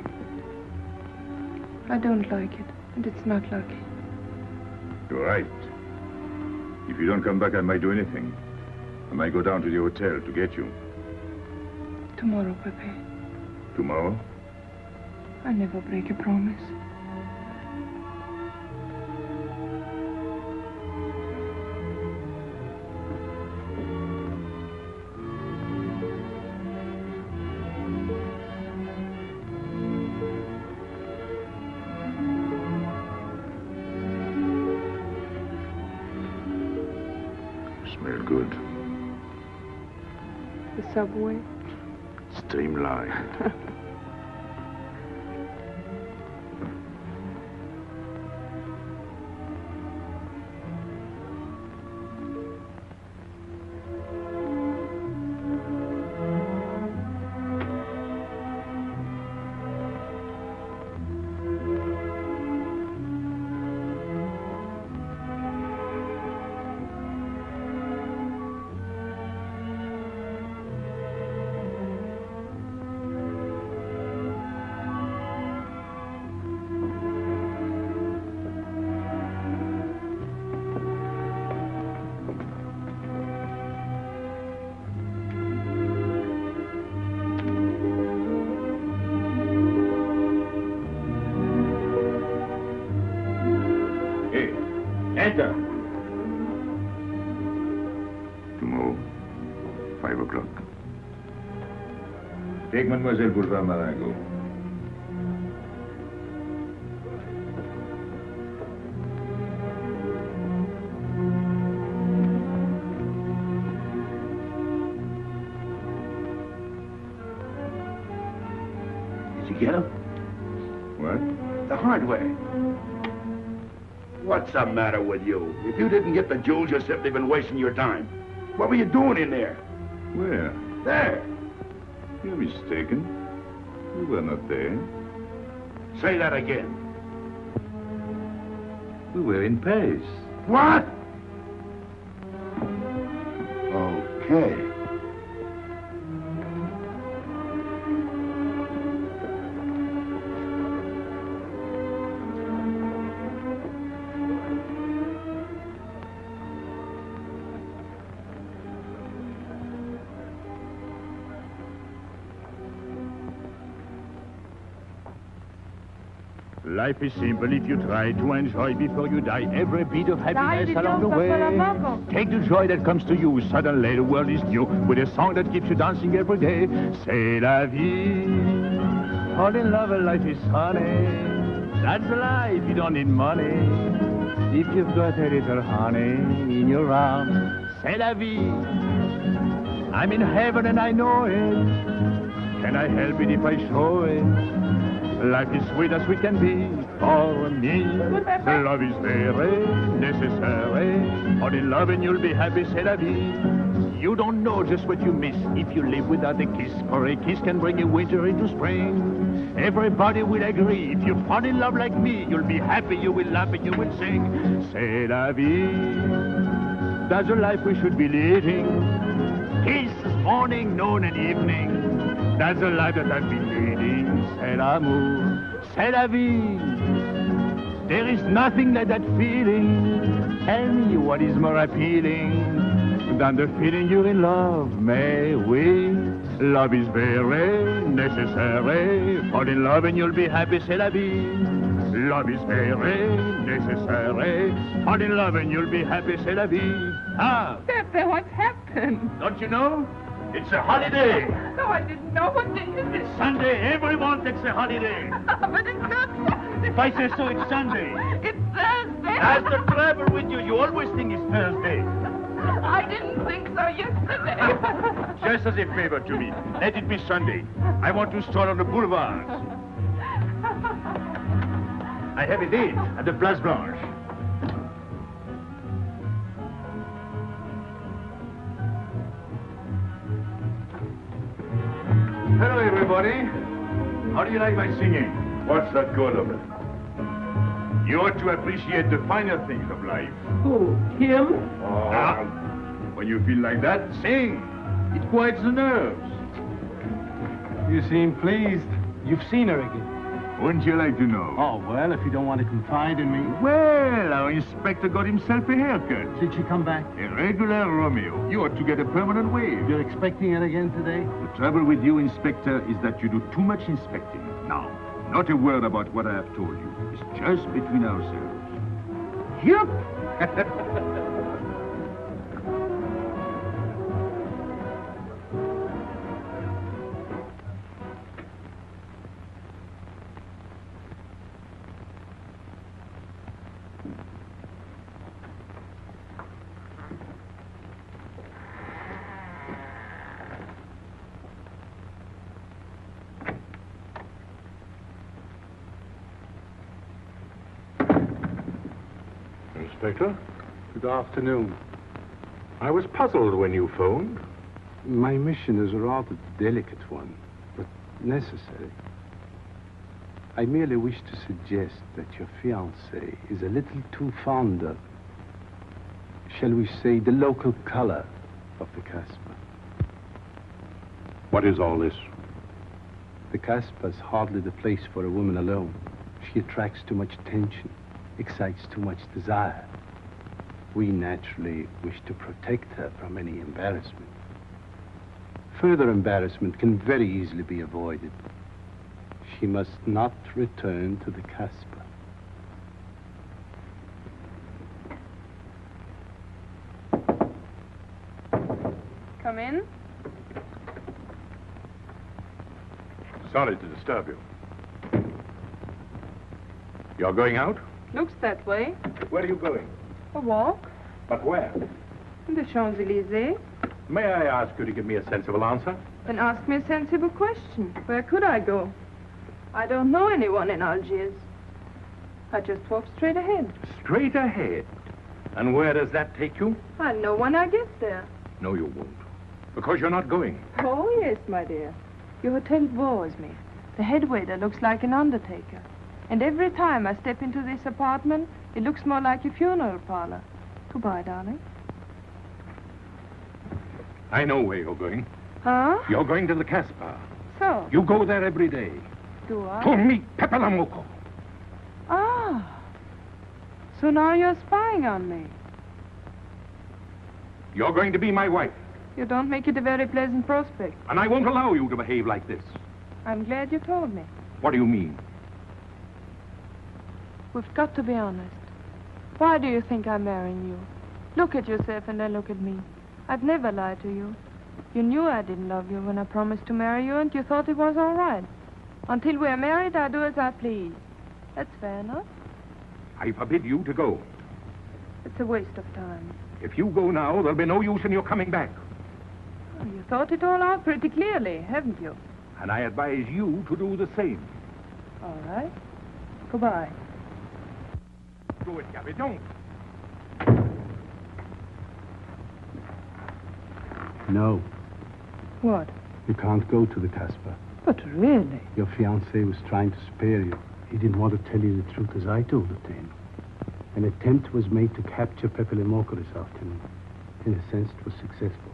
I don't like it, and it's not lucky. You're right. If you don't come back, I might do anything. I might go down to the hotel to get you. Tomorrow, Pépé. Tomorrow? I never break a promise. Smell good. The subway? Streamlined. Enter. Tomorrow, 5 o'clock. Take Mademoiselle Boulevard Marengo. Did you get him? What? The hardware. What's the matter with you? If you didn't get the jewels, you've simply been wasting your time. What were you doing in there? Where? There. You're mistaken. We were not there. Say that again. We were in Paris. What? Okay. Life is simple if you try to enjoy before you die every bit of happiness along the way. Take the joy that comes to you. Suddenly the world is new with a song that keeps you dancing every day. C'est la vie. Fall in love and life is honey. That's life, you don't need money. If you've got a little honey in your arms, c'est la vie. I'm in heaven and I know it. Can I help it if I show it? Life is sweet as sweet can be for me. Love is very necessary. Fall in love and you'll be happy, c'est la vie. You don't know just what you miss if you live without a kiss, for a kiss can bring a winter into spring. Everybody will agree, if you fall in love like me, you'll be happy, you will laugh and you will sing. C'est la vie. That's the life we should be leading. Kiss morning, noon and evening. That's the life that I've been leading. C'est l'amour, c'est la vie. There is nothing like that feeling. Tell me what is more appealing than the feeling you're in love, may we? Love is very necessary. Fall in love and you'll be happy, c'est la vie. Love is very necessary. Fall in love and you'll be happy, c'est la vie. Ah! Pepe, what's happened? Don't you know? It's a holiday. No, I didn't know. What day is it? It's Sunday. Everyone takes a holiday. But it's not Sunday. If I say so, it's Sunday. It's Thursday. That's the trouble with you. You always think it's Thursday. I didn't think so yesterday. Just as a favor to me, let it be Sunday. I want to stroll on the boulevards. I have a date at the Place Blanche. Hello, everybody. How do you like my singing? What's the good of it? You ought to appreciate the finer things of life. Who? Him? Ah, when you feel like that, sing. It quiets the nerves. You seem pleased. You've seen her again. Wouldn't you like to know? Oh, well, if you don't want to confide in me. Well, our inspector got himself a haircut. Did she come back? A regular Romeo. You ought to get a permanent wave. You're expecting it again today? The trouble with you, Inspector, is that you do too much inspecting. Now, not a word about what I have told you. It's just between ourselves. Yep. Inspector. Good afternoon. I was puzzled when you phoned. My mission is a rather delicate one, but necessary. I merely wish to suggest that your fiancé is a little too fond of, shall we say, the local color of the Casbah. What is all this? The Casbah is hardly the place for a woman alone. She attracts too much attention, excites too much desire. We naturally wish to protect her from any embarrassment. Further embarrassment can very easily be avoided. She must not return to the Casbah. Come in. Sorry to disturb you. You're going out? Looks that way. Where are you going? A walk. But where? In the Champs-Élysées. May I ask you to give me a sensible answer? Then ask me a sensible question. Where could I go? I don't know anyone in Algiers. I just walk straight ahead. Straight ahead. And where does that take you? I'll know when I get there. No, you won't. Because you're not going. Oh, yes, my dear. Your hotel bores me. The head waiter looks like an undertaker. And every time I step into this apartment, it looks more like a funeral parlor. Goodbye, darling. I know where you're going. Huh? You're going to the Casbah. So? You go there every day. Do I? To meet Pépé Le Moko. Ah. So now you're spying on me. You're going to be my wife. You don't make it a very pleasant prospect. And I won't allow you to behave like this. I'm glad you told me. What do you mean? We've got to be honest. Why do you think I'm marrying you? Look at yourself and then look at me. I've never lied to you. You knew I didn't love you when I promised to marry you, and you thought it was all right. Until we're married, I do as I please. That's fair enough. I forbid you to go. It's a waste of time. If you go now, there'll be no use in your coming back. Oh, you thought it all out pretty clearly, haven't you? And I advise you to do the same. All right. Goodbye. Do it, Gaby, don't. No, What? you can't go to the Casbah. But really? Your fiancé was trying to spare you. He didn't want to tell you the truth as I told it to him. An attempt was made to capture Pépé Le Moko this afternoon. In a sense, it was successful.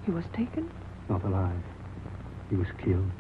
He was taken? Not alive. He was killed.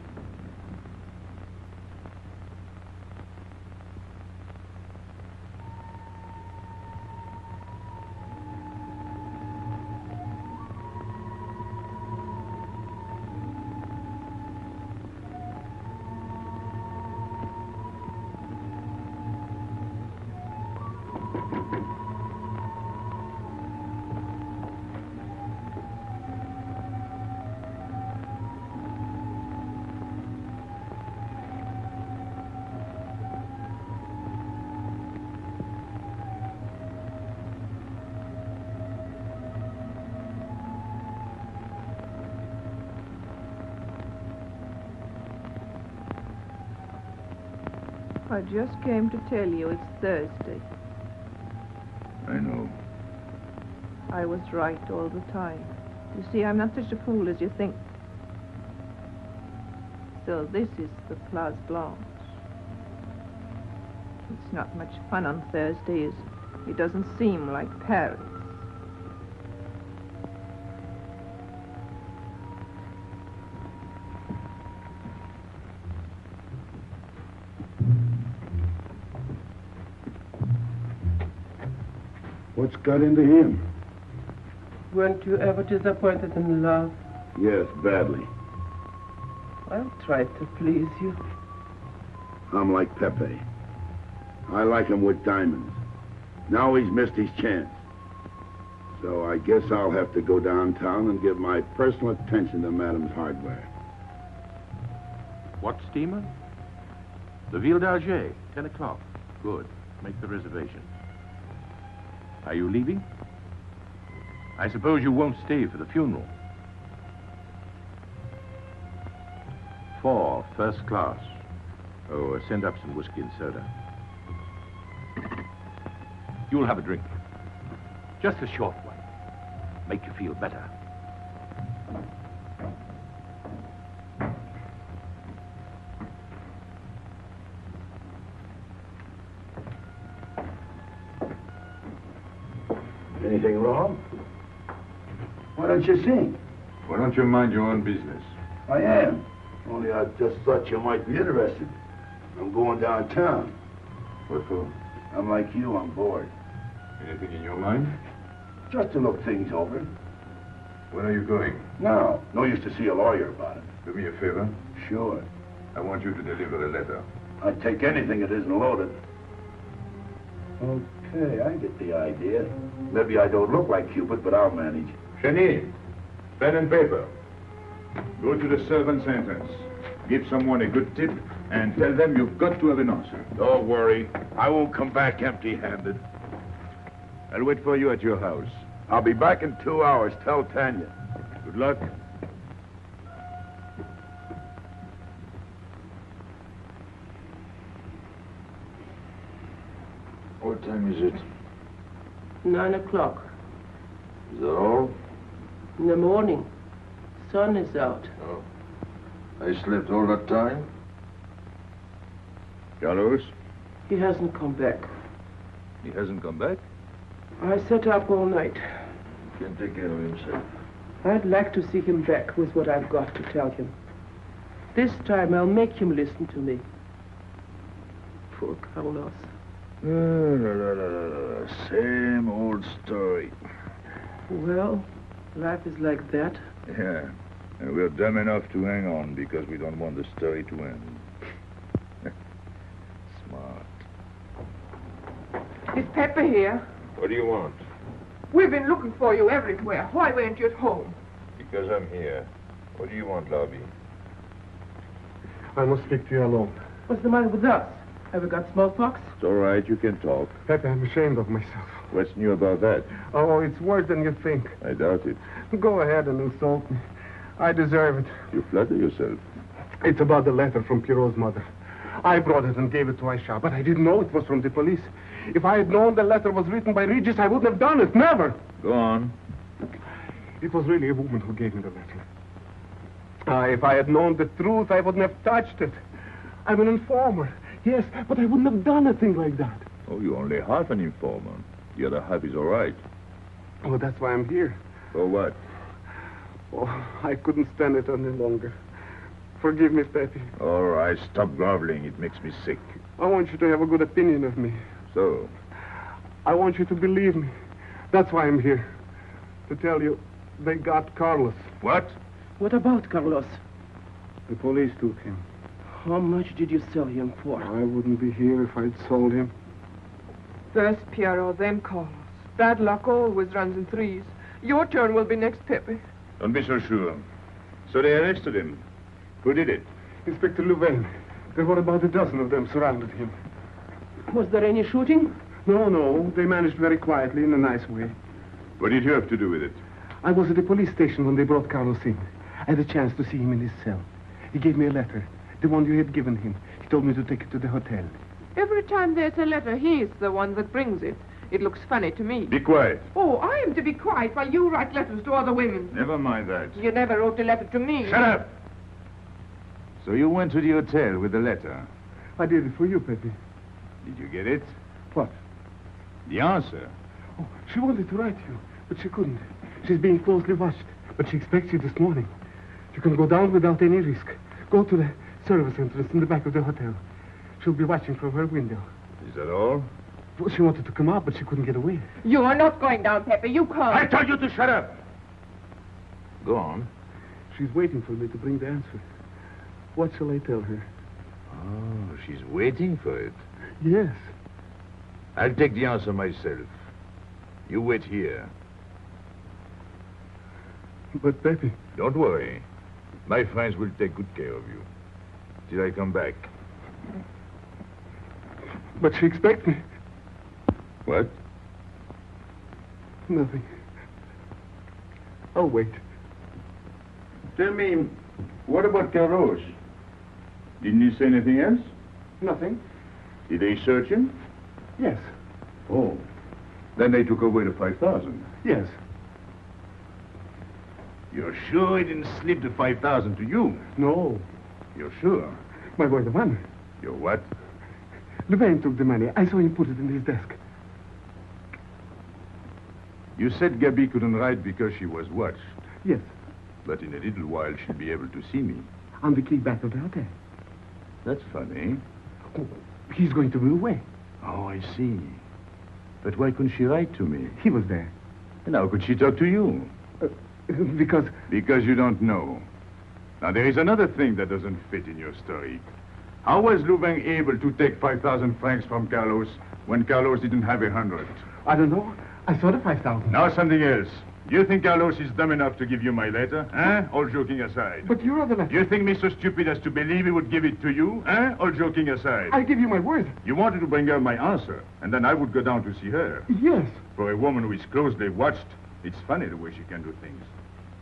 I just came to tell you it's Thursday. I know. I was right all the time. You see, I'm not such a fool as you think. So this is the Place Blanche. It's not much fun on Thursday, is it? It doesn't seem like Paris. What's got into him? Weren't you ever disappointed in love? Yes, badly. I'll try to please you. I'm like Pepe. I like him with diamonds. Now he's missed his chance. So I guess I'll have to go downtown and give my personal attention to Madame's hardware. What steamer? The Ville d'Alger, 10 o'clock. Good. Make the reservation. Are you leaving? I suppose you won't stay for the funeral. 4, first class. Oh, send up some whiskey and soda. You'll have a drink. Just a short one. Make you feel better. Anything wrong? Why don't you sing? Why don't you mind your own business? I am. Only I just thought you might be interested. I'm going downtown. What for? I'm like you, I'm bored. Anything in your mind? Just to look things over. When are you going? No use to see a lawyer about it. Do me a favor. Sure. I want you to deliver a letter. I'd take anything that isn't loaded. Okay, I get the idea. Maybe I don't look like Cupid, but I'll manage. Hedy, pen and paper. Go to the servant's entrance. Give someone a good tip and tell them you've got to have an answer. Don't worry. I won't come back empty-handed. I'll wait for you at your house. I'll be back in 2 hours. Tell Tanya. Good luck. What time is it? 9 o'clock. Is that all? In the morning. Sun is out. Oh. I slept all that time? Carlos? He hasn't come back. He hasn't come back? I sat up all night. He can take care of himself. I'd like to see him back with what I've got to tell him. This time I'll make him listen to me. Poor Carlos. Same old story. Well, life is like that. Yeah. And we're dumb enough to hang on because we don't want the story to end. Smart. Is Pepper here? What do you want? We've been looking for you everywhere. Why weren't you at home? Because I'm here. What do you want, Lobby? I must speak to you alone. What's the matter with us? Have we got smallpox? It's all right. You can talk. Pepe, I'm ashamed of myself. What's new about that? Oh, it's worse than you think. I doubt it. Go ahead and insult me. I deserve it. You flatter yourself. It's about the letter from Pierrot's mother. I brought it and gave it to Aisha, but I didn't know it was from the police. If I had known the letter was written by Regis, I wouldn't have done it. Never. Go on. It was really a woman who gave me the letter. If I had known the truth, I wouldn't have touched it. I'm an informer. Yes, but I wouldn't have done a thing like that. Oh, you're only half an informer. The other half is all right. Oh, that's why I'm here. For what? Oh, I couldn't stand it any longer. Forgive me, Pepe. All right, stop groveling. It makes me sick. I want you to have a good opinion of me. So? I want you to believe me. That's why I'm here. To tell you, they got Carlos. What? What about Carlos? The police took him. How much did you sell him for? I wouldn't be here if I'd sold him. First Pierrot, then Carlos. Bad luck always runs in threes. Your turn will be next, Pepe. Don't be so sure. So they arrested him. Who did it? Inspector Louvain. There were about a dozen of them surrounded him. Was there any shooting? No. They managed very quietly in a nice way. What did you have to do with it? I was at the police station when they brought Carlos in. I had a chance to see him in his cell. He gave me a letter, the one you had given him. He told me to take it to the hotel. Every time there's a letter, he's the one that brings it. It looks funny to me. Be quiet. Oh, I am to be quiet while you write letters to other women. Never mind that. You never wrote a letter to me. Shut up! So you went to the hotel with the letter. I did it for you, Pepe. Did you get it? What? The answer. Oh, she wanted to write you, but she couldn't. She's being closely watched, but she expects you this morning. You can go down without any risk. Go to the service entrance in the back of the hotel. She'll be watching from her window. Is that all? Well, she wanted to come out, but she couldn't get away. You are not going down, Pepe. You can't. I told you to shut up! Go on. She's waiting for me to bring the answer. What shall I tell her? Oh, she's waiting for it. Yes. I'll take the answer myself. You wait here. But, Pepe... Don't worry. My friends will take good care of you. Till I come back. But she expects me. What? Nothing. I'll wait. Tell me, what about Carlos? Didn't he say anything else? Nothing. Did they search him? Yes. Oh. Then they took away the 5,000. Yes. You're sure he didn't slip the 5,000 to you? No. You're sure? My boy, the money. Your what? Louvain took the money. I saw him put it in his desk. You said Gaby couldn't write because she was watched. Yes. But in a little while, she'll be able to see me. On the key back of the hotel. That's funny. Oh, he's going to be away. Oh, I see. But why couldn't she write to me? He was there. And how could she talk to you? Because... Because you don't know. Now, there is another thing that doesn't fit in your story. How was Louvain able to take 5,000 francs from Carlos when Carlos didn't have 100? I don't know. I saw the 5,000. Now something else. Do you think Carlos is dumb enough to give you my letter? Eh? All joking aside. But you are the letter. You think me so stupid as to believe he would give it to you? Eh? All joking aside. I give you my word. You wanted to bring her my answer, and then I would go down to see her. Yes. For a woman who is closely watched, it's funny the way she can do things.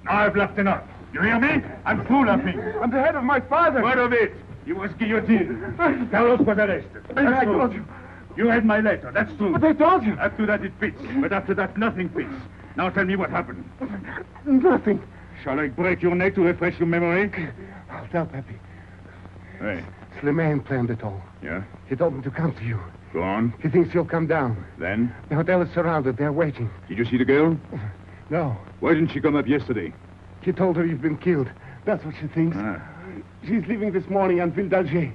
Now I've laughed enough. You hear me? I'm through laughing. I'm the head of my father. What of it? He was guillotined. Carlos was arrested. I told you. You read my letter, that's true. But I told you. After that it fits, but after that nothing fits. Now tell me what happened. Nothing. Shall I break your neck to refresh your memory? I'll tell Pepe. Hey. Slimane planned it all. Yeah? He told me to come to you. Go on. He thinks you'll come down. Then? The hotel is surrounded. They're waiting. Did you see the girl? No. Why didn't she come up yesterday? He told her you've been killed. That's what she thinks. Ah. She's leaving this morning on Ville d'Alger.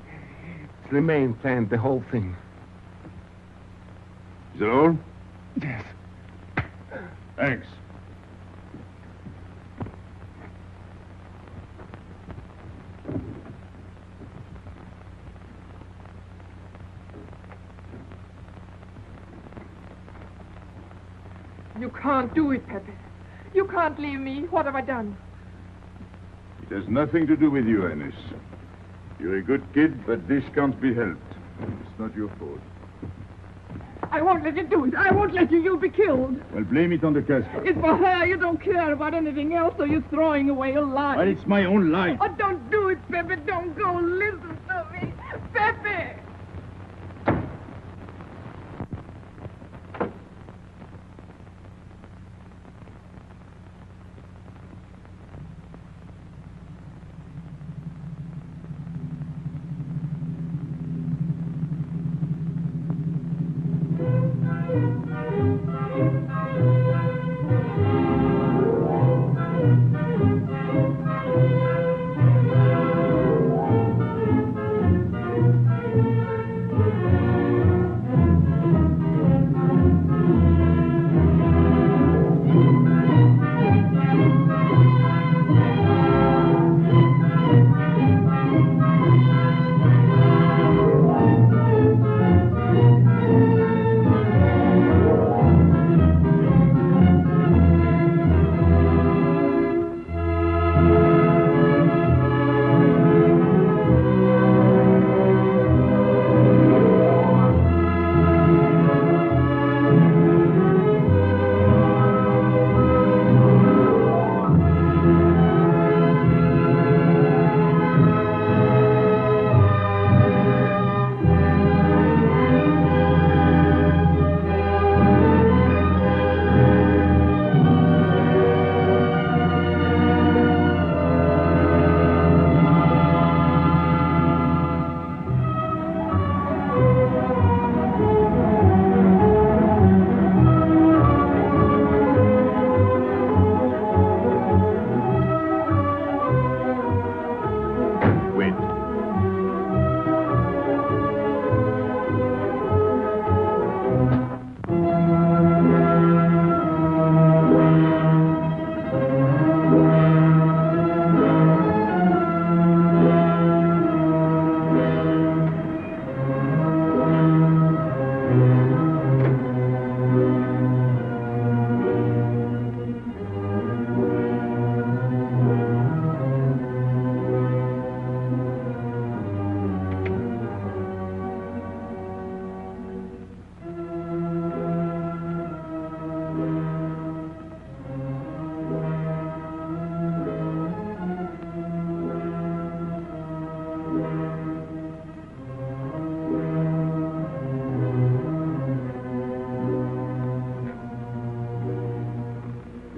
Slimane planned the whole thing. Is that all? Yes. Thanks. You can't do it, Pepe. You can't leave me. What have I done? It has nothing to do with you, Ines. You're a good kid, but this can't be helped. It's not your fault. I won't let you do it. I won't let you. You'll be killed. Well, blame it on the Casbah. It's for her. You don't care about anything else, so you're throwing away your life. Well, it's my own life. Oh, don't do it, Pepe. Don't go. Listen to me. Pepe!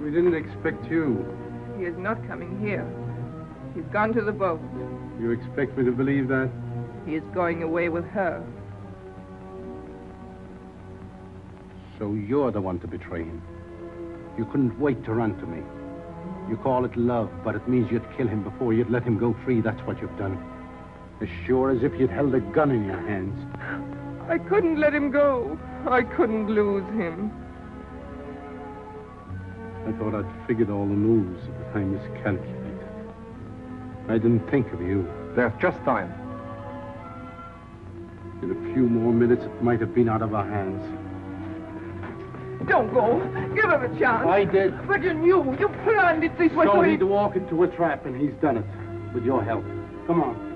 We didn't expect you. He is not coming here. He's gone to the boat. You expect me to believe that? He is going away with her. So you're the one to betray him. You couldn't wait to run to me. You call it love, but it means you'd kill him before you'd let him go free. That's what you've done. As sure as if you'd held a gun in your hands. I couldn't let him go. I couldn't lose him. I thought I'd figured all the moves at the time miscalculated. I didn't think of you. There's just time. In a few more minutes, it might have been out of our hands. Don't go. Give him a chance. I did. But you knew. You planned it this way. So he'd walk into a trap, and he's done it. With your help. Come on.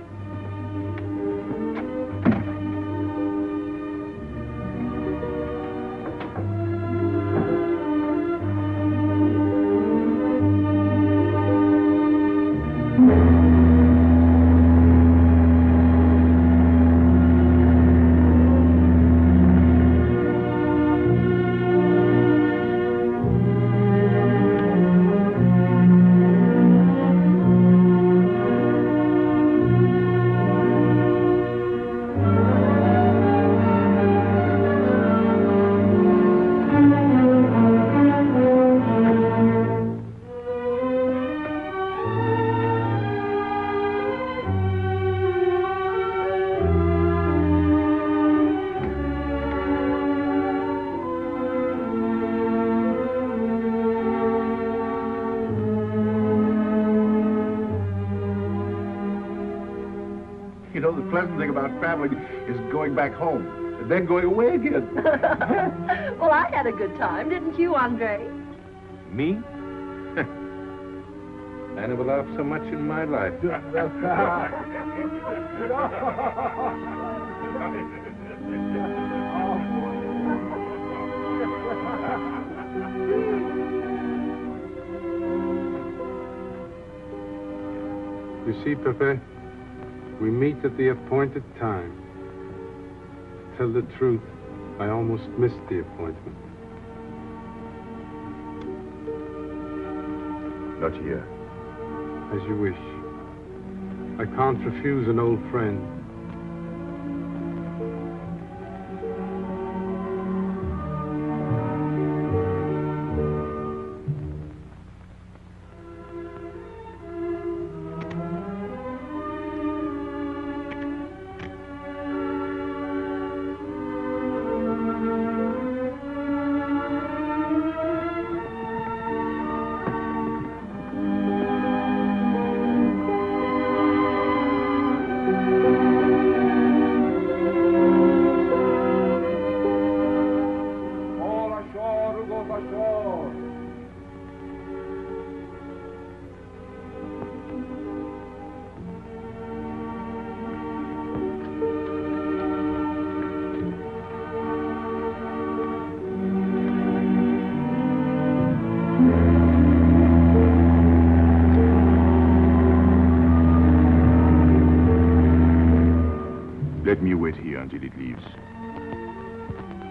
You know, the pleasant thing about traveling is going back home and then going away again. Well, I had a good time, didn't you, Andre? Me? I never laughed so much in my life. You see, Pépé, we meet at the appointed time. To tell the truth, I almost missed the appointment. Not here. As you wish. I can't refuse an old friend. Let me wait here until it leaves.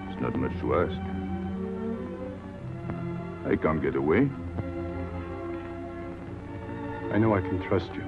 It's not much to ask. I can't get away. I know I can trust you.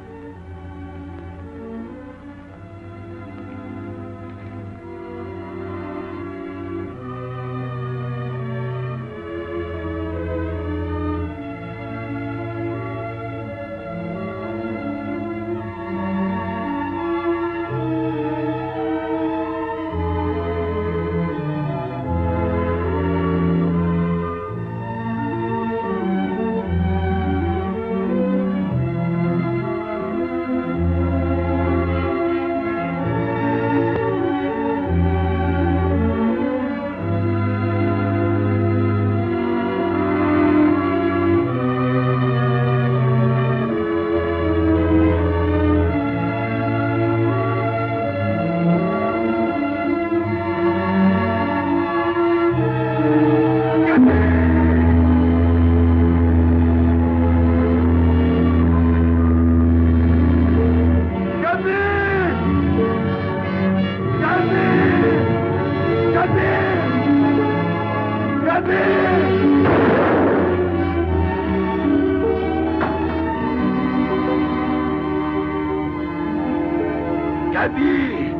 Gaby!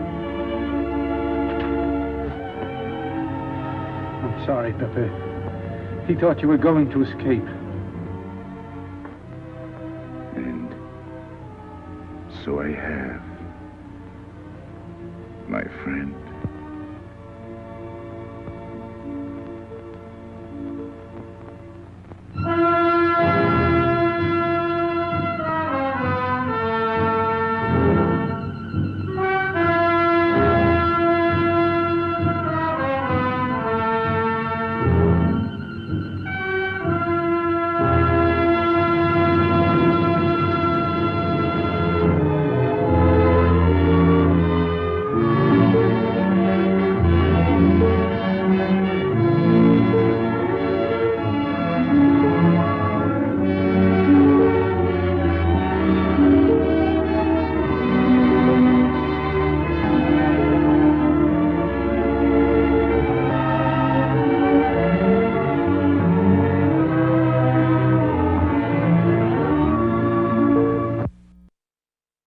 I'm sorry, Pepe. He thought you were going to escape. And so I have, my friend.